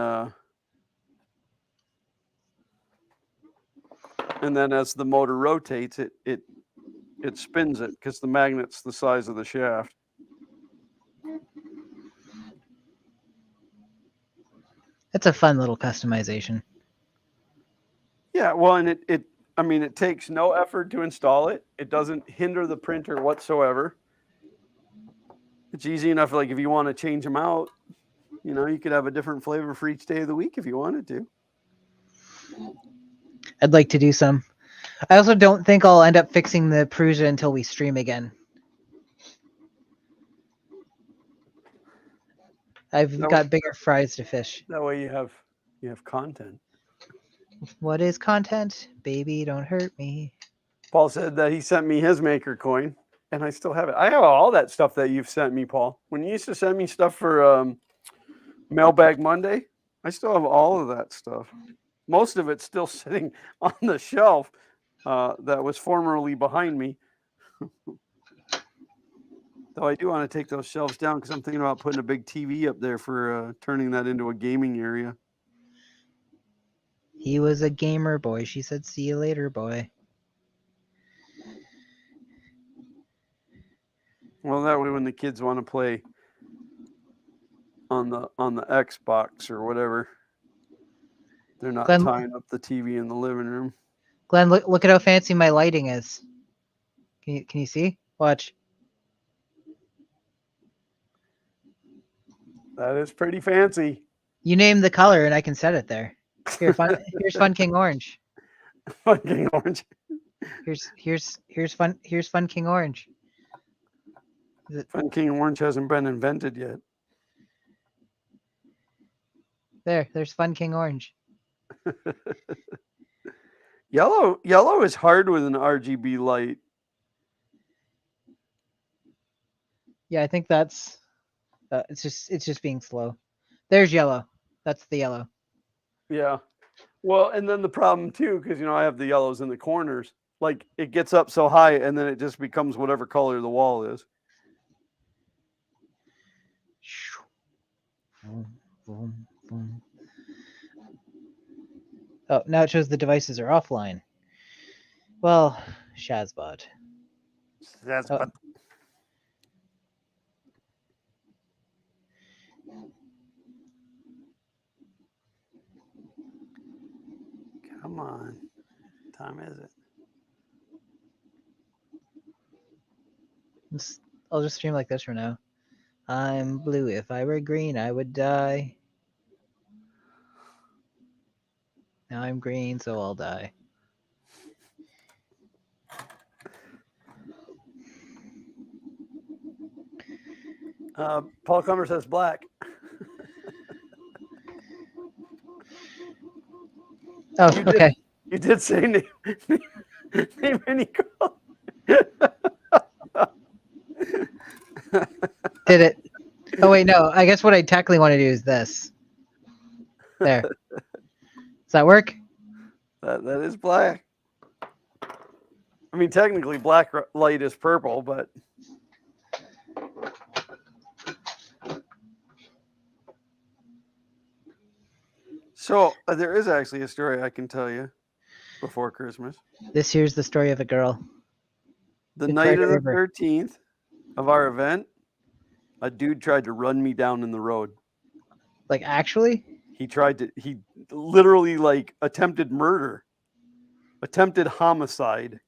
as the motor rotates, it spins it because the magnet's the size of the shaft. That's a fun little customization. Yeah, well, and it takes no effort to install it. It doesn't hinder the printer whatsoever. It's easy enough, like if you want to change them out, you could have a different flavor for each day of the week if you wanted to. I'd like to do some. I also don't think I'll end up fixing the Prusa until we stream again. I've got bigger fries to fish. That way you have content. What is content? Baby, don't hurt me. Paul said that he sent me his maker coin, and I still have it. I have all that stuff that you've sent me, Paul. When you used to send me stuff for Mailbag Monday, I still have all of that stuff. Most of it's still sitting on the shelf that was formerly behind me. Though I do want to take those shelves down because I'm thinking about putting a big TV up there for turning that into a gaming area. He was a gamer boy. She said, "See you later, boy." Well, that way when the kids want to play on the Xbox or whatever, they're not tying up the TV in the living room. Glenn, look at how fancy my lighting is. Can you see? Watch. That is pretty fancy. You name the color and I can set it there. Here's Fun King Orange. Fun King Orange. Here's Fun King Orange. Fun King Orange hasn't been invented yet. There's Fun King Orange. Yellow is hard with an RGB light. Yeah, I think that's it's just being slow. There's yellow. That's the yellow. Yeah. Well, and then the problem too, because I have the yellows in the corners. Like it gets up so high, and then it just becomes whatever color the wall is. Oh, now it shows the devices are offline. Well, Shazbot. Shazbot. Come on. What time is it? I'll just stream like this for now. I'm blue. If I were green, I would die. Now I'm green, so I'll die. Paul Cumber says black. Oh, okay. You did say name any girl. Did it? Oh wait, no. I guess what I technically want to do is this. There. Does that work? That is black. I mean, technically, black light is purple, but so there is actually a story I can tell you before Christmas. This here's the story of a girl. The It's night right of the over. 13th of our event, a dude tried to run me down in the road. Like actually? He literally like attempted murder, attempted homicide,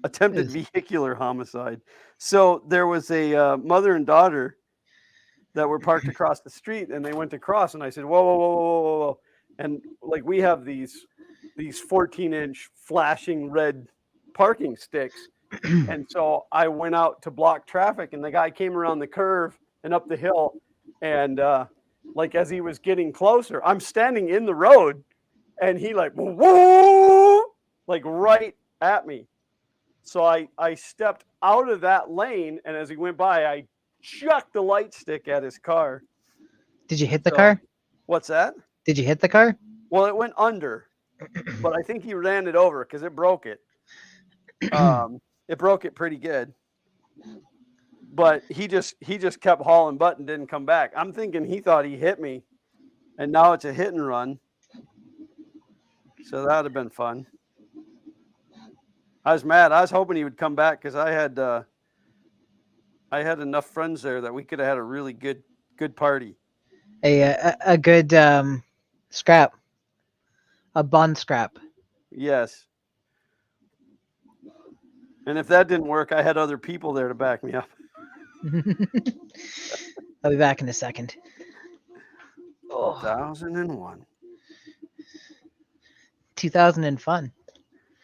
attempted vehicular homicide. So there was a mother and daughter that were parked across the street, and they went to cross, and I said, whoa, whoa, whoa, whoa, whoa, whoa. And like we have these 14-inch flashing red parking sticks. And so I went out to block traffic, and the guy came around the curve and up the hill. And like as he was getting closer, I'm standing in the road, and he like, whoa, like right at me. So I stepped out of that lane, and as he went by, I chucked the light stick at his car. Did you hit the car? What's that? Did you hit the car? Well, it went under, but I think he ran it over because it broke it. It broke it pretty good. But he just kept hauling butt and didn't come back. I'm thinking he thought he hit me, and now it's a hit and run. So that would have been fun. I was mad. I was hoping he would come back because I had enough friends there that we could have had a really good party. A good scrap. A bun scrap. Yes. And if that didn't work, I had other people there to back me up. I'll be back in a second. 2001. 2000 and fun.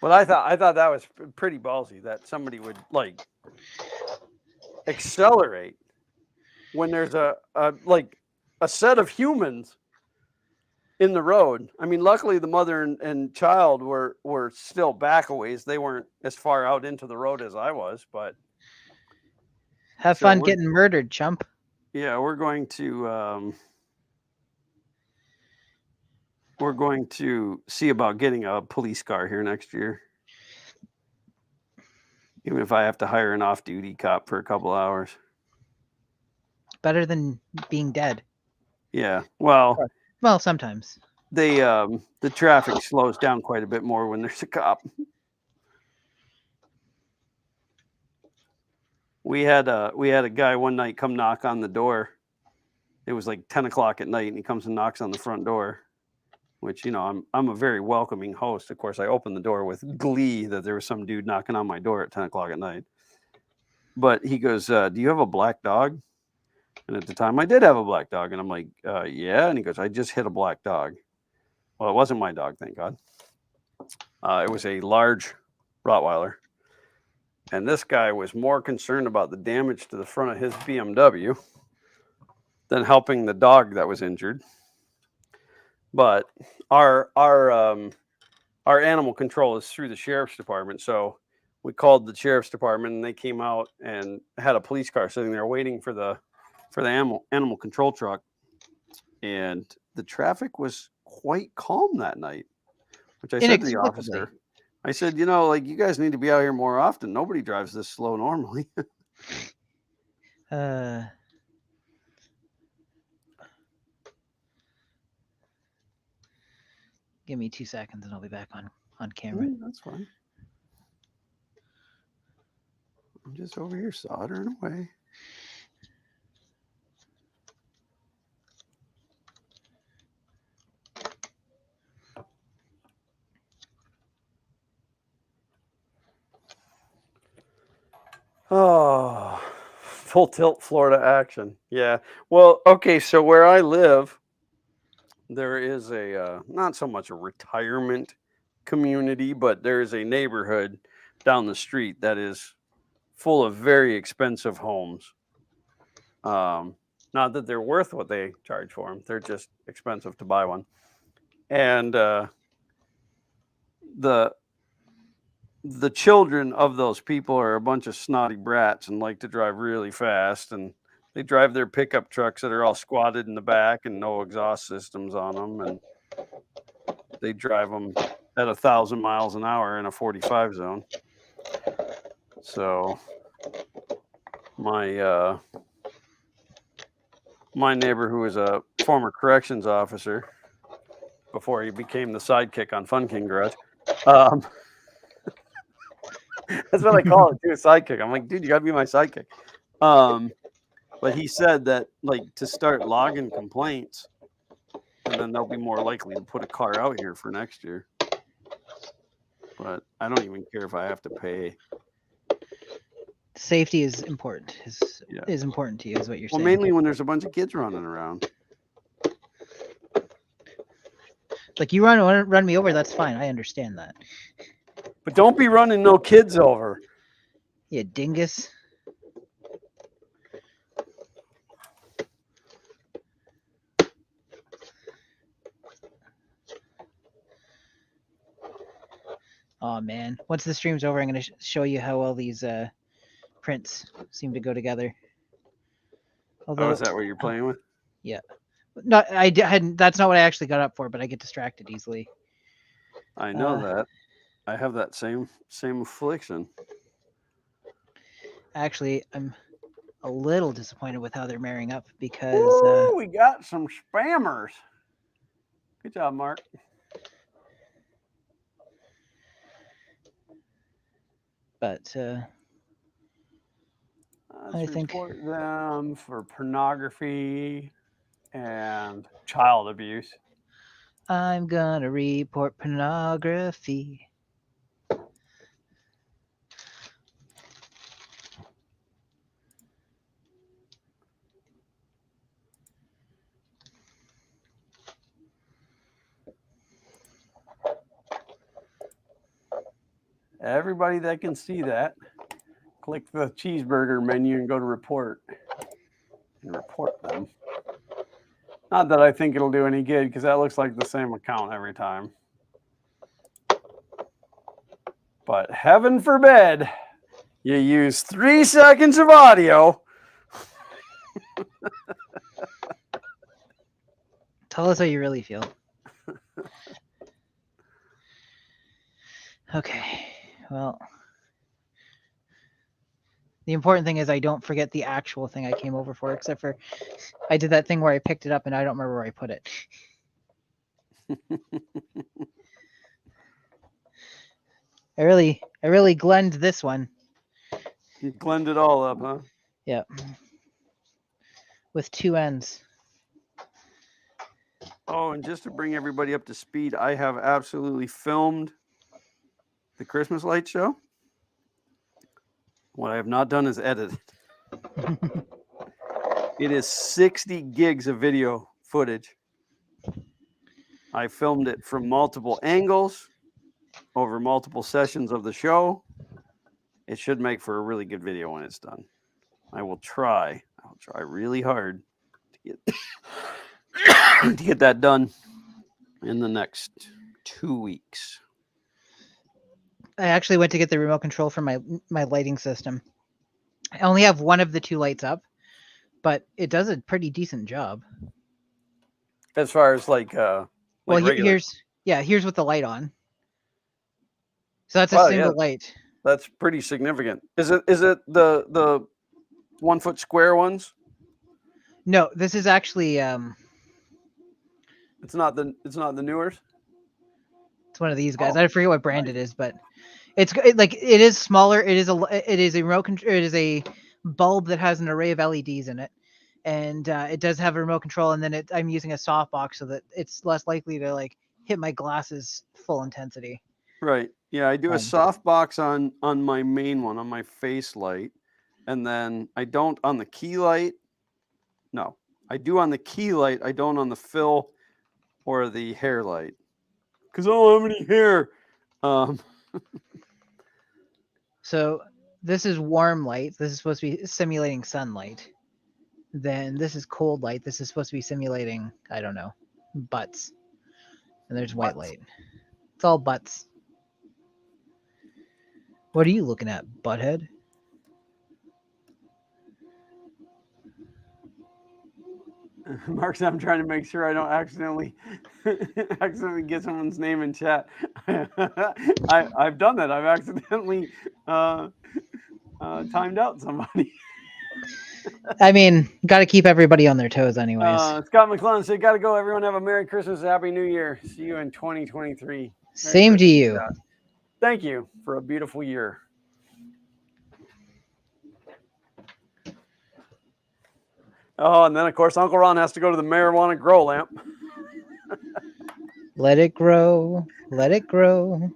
But I thought that was pretty ballsy that somebody would like accelerate when there's a set of humans in the road. I mean, luckily the mother and child were still back a ways. They weren't as far out into the road as I was, but have fun getting murdered, chump. Yeah, we're going to see about getting a police car here next year. Even if I have to hire an off-duty cop for a couple hours. Better than being dead. Yeah. Well, sometimes. The traffic slows down quite a bit more when there's a cop. We had a guy one night come knock on the door. It was like 10 o'clock at night, and he comes and knocks on the front door, which, you know, I'm a very welcoming host. Of course, I opened the door with glee that there was some dude knocking on my door at 10 o'clock at night. But he goes, do you have a black dog? And at the time, I did have a black dog. And I'm like, yeah. And he goes, I just hit a black dog. Well, it wasn't my dog, thank God. It was a large Rottweiler. And this guy was more concerned about the damage to the front of his BMW than helping the dog that was injured. But our animal control is through the sheriff's department. So we called the sheriff's department, and they came out and had a police car sitting there waiting for the animal control truck. And the traffic was quite calm that night, which I said to the officer. I said, you know, like, you guys need to be out here more often. Nobody drives this slow normally. Give me 2 seconds and I'll be back on camera. That's fine. I'm just over here soldering away. Oh, full tilt Florida action. Yeah. Well, okay. So where I live, there is a not so much a retirement community, but there is a neighborhood down the street that is full of very expensive homes. Not that they're worth what they charge for them; they're just expensive to buy one. And the children of those people are a bunch of snotty brats and like to drive really fast, and they drive their pickup trucks that are all squatted in the back and no exhaust systems on them, and they drive them at 1,000 miles an hour in a 45 zone. So my neighbor, who was a former corrections officer before he became the sidekick on Fun King Garage, that's what I call it too, a sidekick. I'm like, dude, you gotta be my sidekick. But he said that, like, to start logging complaints, and then they'll be more likely to put a car out here for next year. But I don't even care if I have to pay. Safety is important. Is important to you, is what you're saying. Well, mainly when there's a bunch of kids running around. Like, you run me over, that's fine. I understand that. But don't be running no kids over. You dingus. Oh man, once the stream's over, I'm going to show you how all these prints seem to go together. Although, is that what you're playing with? Yeah. No, I hadn't. That's not what I actually got up for, but I get distracted easily. I know that. I have that same affliction. Actually, I'm a little disappointed with how they're marrying up because we got some spammers. Good job, Mark. But I think report them for pornography and child abuse. I'm gonna report pornography. Everybody that can see that, click the cheeseburger menu and go to report and report them. Not that I think it'll do any good, because that looks like the same account every time. But heaven forbid you use 3 seconds of audio. Tell us how you really feel. Okay, well, the important thing is I don't forget the actual thing I came over for, except for I did that thing where I picked it up and I don't remember where I put it. I really glenned this one. You glenned it all up, huh? Yep. With 2 ends. Oh, and just to bring everybody up to speed, I have absolutely filmed the Christmas light show. What I have not done is edit it. It is 60 gigs of video footage. I filmed it from multiple angles over multiple sessions of the show. It should make for a really good video when it's done. I'll try really hard to get that done in the next 2 weeks. I actually went to get the remote control for my lighting system. I only have one of the 2 lights up, but it does a pretty decent job. As far as like well, here's with the light on. So that's a single light. That's pretty significant. Is it the 1 foot square ones? No, this is actually It's not the newers. It's one of these guys. I forget what brand it is, but it is smaller. It is a remote control. It is a bulb that has an array of LEDs in it, and it does have a remote control. And then I'm using a softbox so that it's less likely to like hit my glasses full intensity. Right. Yeah, I do a softbox on my main one, on my face light, and then I don't on the key light. No, I do on the key light. I don't on the fill or the hair light, because I don't have any hair. So this is warm light. This is supposed to be simulating sunlight. then this is cold light. This is supposed to be simulating, I don't know, butts. And there's white Butts. light. It's all butts. What are you looking at, butthead? Mark said, I'm trying to make sure I don't accidentally get someone's name in chat. I've done that. I've accidentally timed out somebody. I mean, got to keep everybody on their toes, anyways. Scott McClellan said, "Got to go. Everyone have a Merry Christmas, Happy New Year. See you in 2023." Same to you. Scott. Thank you for a beautiful year. Oh, and then of course Uncle Ron has to go to the marijuana grow lamp. Let it grow. Let it grow.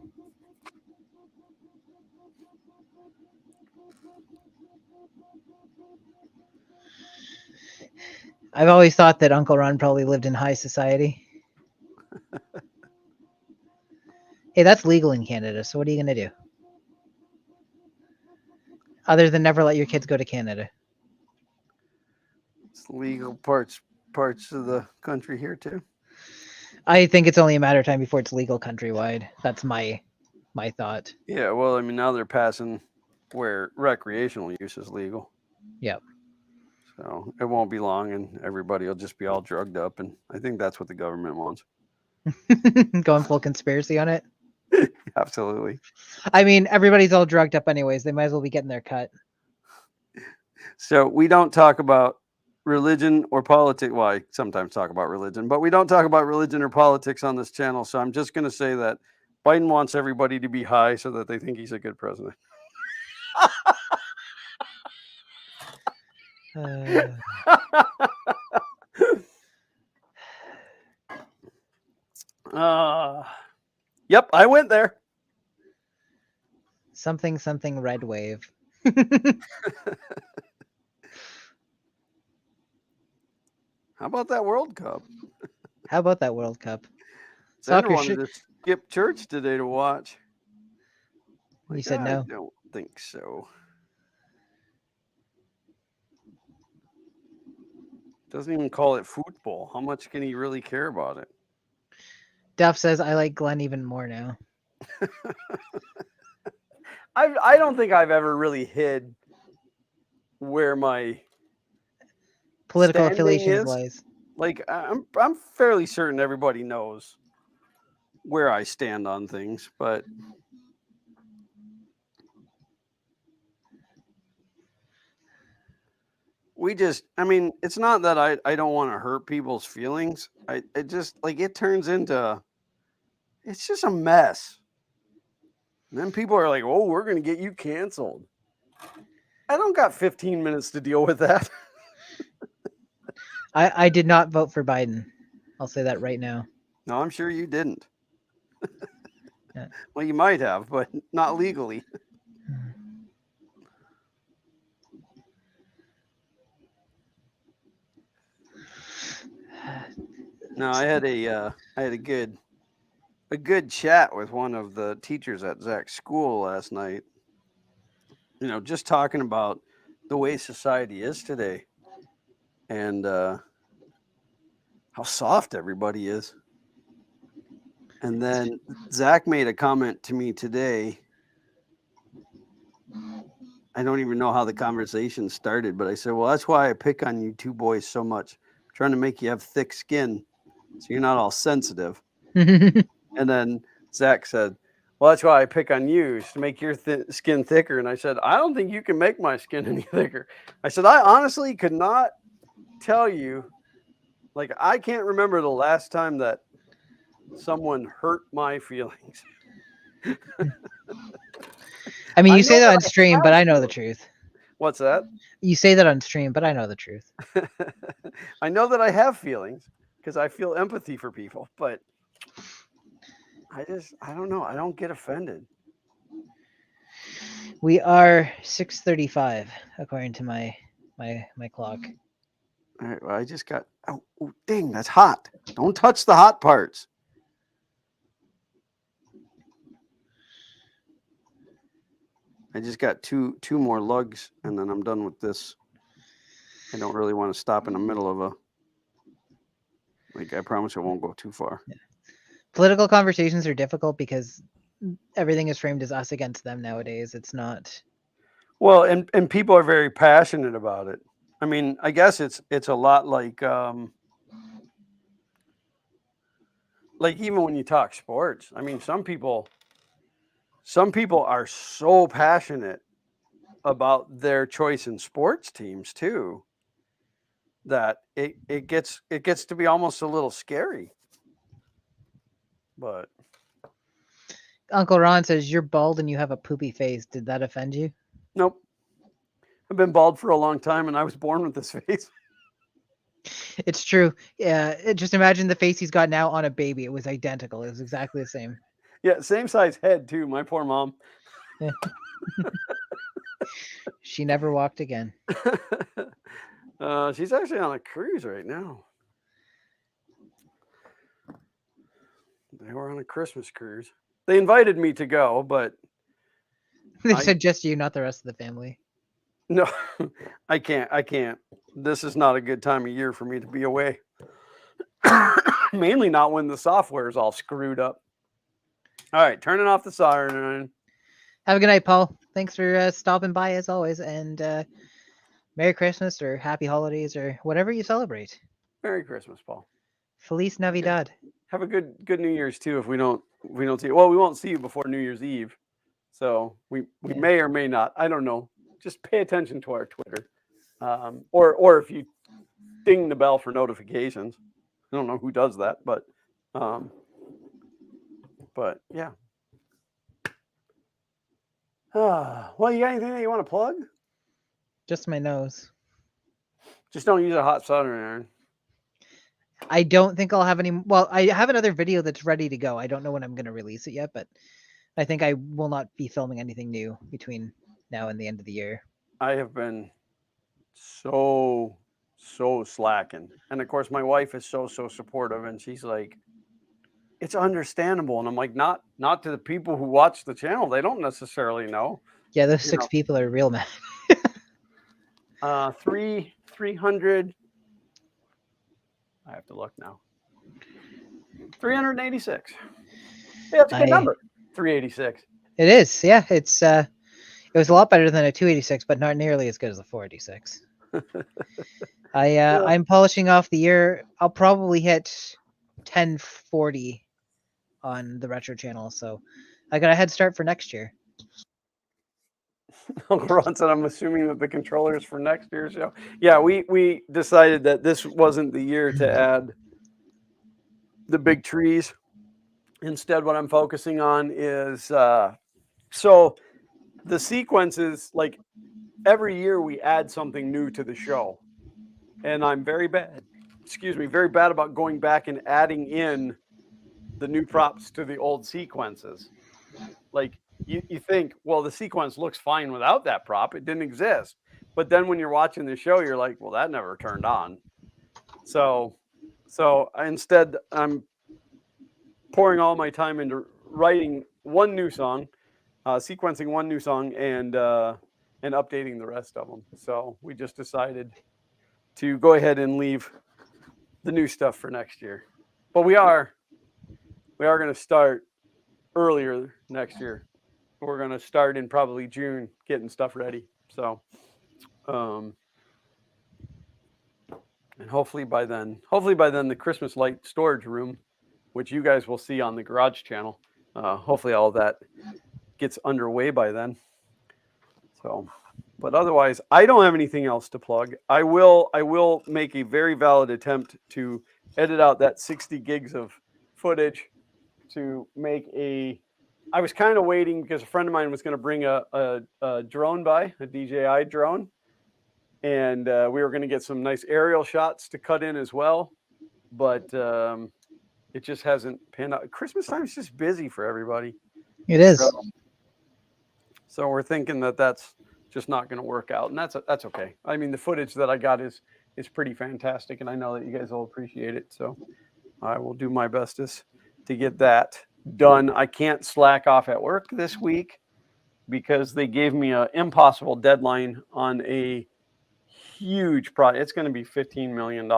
I've always thought that Uncle Ron probably lived in high society. Hey, that's legal in Canada, so what are you going to do? Other than never let your kids go to Canada. It's legal parts of the country here too. I think it's only a matter of time before it's legal countrywide. That's my thought. Yeah, well, I mean, now they're passing where recreational use is legal. Yep. So it won't be long, and everybody will just be all drugged up, and I think that's what the government wants. Going full conspiracy on it. Absolutely. I mean, everybody's all drugged up anyways. They might as well be getting their cut. So we don't talk about religion or politics. Well, I sometimes talk about religion, but we don't talk about religion or politics on this channel. So I'm just going to say that Biden wants everybody to be high so that they think he's a good president. Yep, I went there. Something red wave. How about that World Cup? How about that World Cup? Sandra wanted to skip church today to watch. You said no. I don't think so. Doesn't even call it football. How much can he really care about it? Duff says, I like Glenn even more now. I don't think I've ever really hid where my political affiliation lies. Like, I'm fairly certain everybody knows where I stand on things, but I mean, it's not that I don't want to hurt people's feelings. It just, like, it turns into, it's just a mess. And then people are like, oh, we're going to get you canceled. I don't got 15 minutes to deal with that. I did not vote for Biden. I'll say that right now. No, I'm sure you didn't. Yeah. Well, you might have, but not legally. No, I had a good chat with one of the teachers at Zach's school last night. You know, just talking about the way society is today, and how soft everybody is. And then Zach made a comment to me today. I don't even know how the conversation started, but I said, well, that's why I pick on you two boys so much. I'm trying to make you have thick skin so you're not all sensitive. And then Zach said, well, that's why I pick on you, is to make your skin thicker. And I said, I don't think you can make my skin any thicker. I said, I honestly could not tell you. Like, I can't remember the last time that someone hurt my feelings. I mean, you say that on stream, but I know the truth. What's that? You say that on stream, but I know the truth. I know that I have feelings because I feel empathy for people, but I don't know. I don't get offended. We are 6:35 according to my clock. All right, well, I just got, oh, dang, that's hot. Don't touch the hot parts. I just got two more lugs, and then I'm done with this I don't really want to stop in the middle of a. Like, I promise it won't go too far. Political conversations are difficult because everything is framed as us against them nowadays. It's not. Well, and people are very passionate about it. I mean, I guess it's a lot like even when you talk sports. I mean, some people are so passionate about their choice in sports teams too that it gets to be almost a little scary. But Uncle Ron says you're bald and you have a poopy face. Did that offend you? nope. I've been bald for a long time and I was born with this face. It's true. Yeah, just imagine the face he's got now on a baby. It was identical. It was exactly the same. Yeah, same size head too. My poor mom. Yeah. She never walked again. She's actually on a cruise right now. They were on a Christmas cruise. They invited me to go, but They said just you, not the rest of the family. no, I can't. This is not a good time of year for me to be away. Mainly not when the software is all screwed up. All right, turning off the siren. Have a good night, Paul. Thanks for stopping by as always, and Merry Christmas or Happy Holidays or whatever you celebrate. Merry Christmas, Paul. Feliz Navidad. Have a good New Year's too. If we don't see you. Well, we won't see you before New Year's Eve, so we may or may not. I don't know. Just pay attention to our Twitter, or if you ding the bell for notifications. I don't know who does that, but yeah. Well, you got anything that you want to plug? Just my nose. Just don't use a hot soldering iron. I don't think I'll have any. Well, I have another video that's ready to go. I don't know when I'm going to release it yet, but I think I will not be filming anything new between now and the end of the year. I have been so slacking, and of course, my wife is so supportive, and she's like, "It's understandable," and I'm like, "Not to the people who watch the channel. They don't necessarily know." Yeah, those 6 people are real mad. 300. I have to look now. 386. Yeah, that's a good number. 386. It is. Yeah, it's it was a lot better than a 286, but not nearly as good as a 486. I'm polishing off the year. I'll probably hit 1040 on the retro channel, so I got a head start for next year. Uncle Ron said, I'm assuming that the controller is for next year's show. Yeah, we decided that this wasn't the year to add the big trees. Instead, what I'm focusing on is so the sequences, like every year we add something new to the show. And I'm very bad about going back and adding in the new props to the old sequences. Like you think, well, the sequence looks fine without that prop. It didn't exist. But then when you're watching the show, you're like, well, that never turned on. So instead, I'm pouring all my time into writing one new song, sequencing one new song, and updating the rest of them. So we just decided to go ahead and leave the new stuff for next year. But we are going to start earlier next year. We're going to start in probably June, getting stuff ready. So, and hopefully by then, the Christmas light storage room, which you guys will see on the Garage channel, hopefully all of that gets underway by then. So, but otherwise, I don't have anything else to plug. I will make a very valid attempt to edit out that 60 gigs of footage to make a. I was kind of waiting because a friend of mine was going to bring a drone by, a DJI drone, and we were going to get some nice aerial shots to cut in as well, but it just hasn't panned out. Christmas time is just busy for everybody. It is. So we're thinking that that's just not going to work out, and that's okay. I mean, the footage that I got is pretty fantastic, and I know that you guys will appreciate it. So I will do my bestest to get that done. I can't slack off at work this week because they gave me an impossible deadline on a huge project. It's going to be $15 million.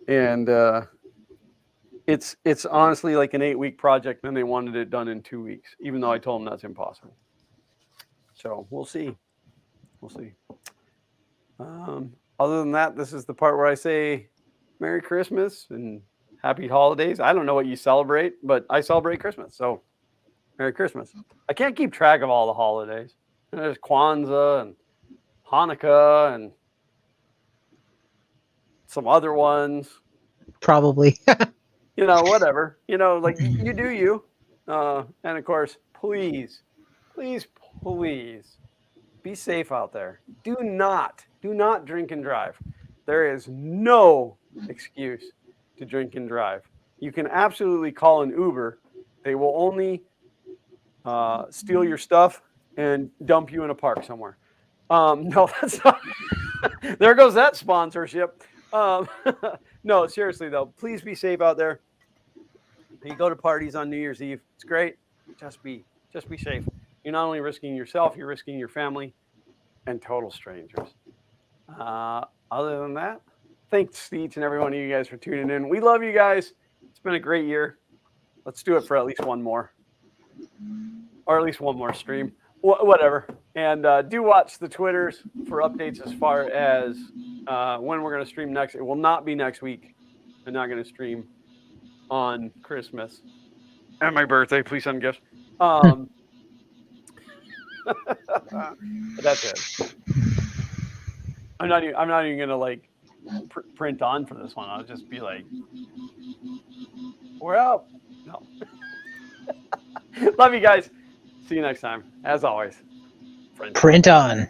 And it's honestly like an 8-week project, and they wanted it done in 2 weeks, even though I told them that's impossible. So we'll see. We'll see. Other than that, this is the part where I say Merry Christmas and Happy Holidays. I don't know what you celebrate, but I celebrate Christmas. So Merry Christmas. I can't keep track of all the holidays. There's Kwanzaa and Hanukkah and some other ones. Probably. Whatever. Like you do you. And of course, please be safe out there. Do not drink and drive. There is no excuse to drink and drive. You can absolutely call an Uber. They will only steal your stuff and dump you in a park somewhere. No, that's not. There goes that sponsorship. No, seriously though, please be safe out there. You go to parties on New Year's Eve. It's great. Just be safe. You're not only risking yourself, you're risking your family and total strangers. Other than that, thanks to each and every one of you guys for tuning in. We love you guys. It's been a great year. Let's do it for at least one more. Or at least one more stream. Whatever. And do watch the Twitters for updates as far as when we're going to stream next. It will not be next week. I'm not going to stream on Christmas and my birthday. Please send gifts. But that's it. I'm not even gonna like print on for this one. I'll just be like, we're out. No. Love you guys. See you next time. As always, Print on.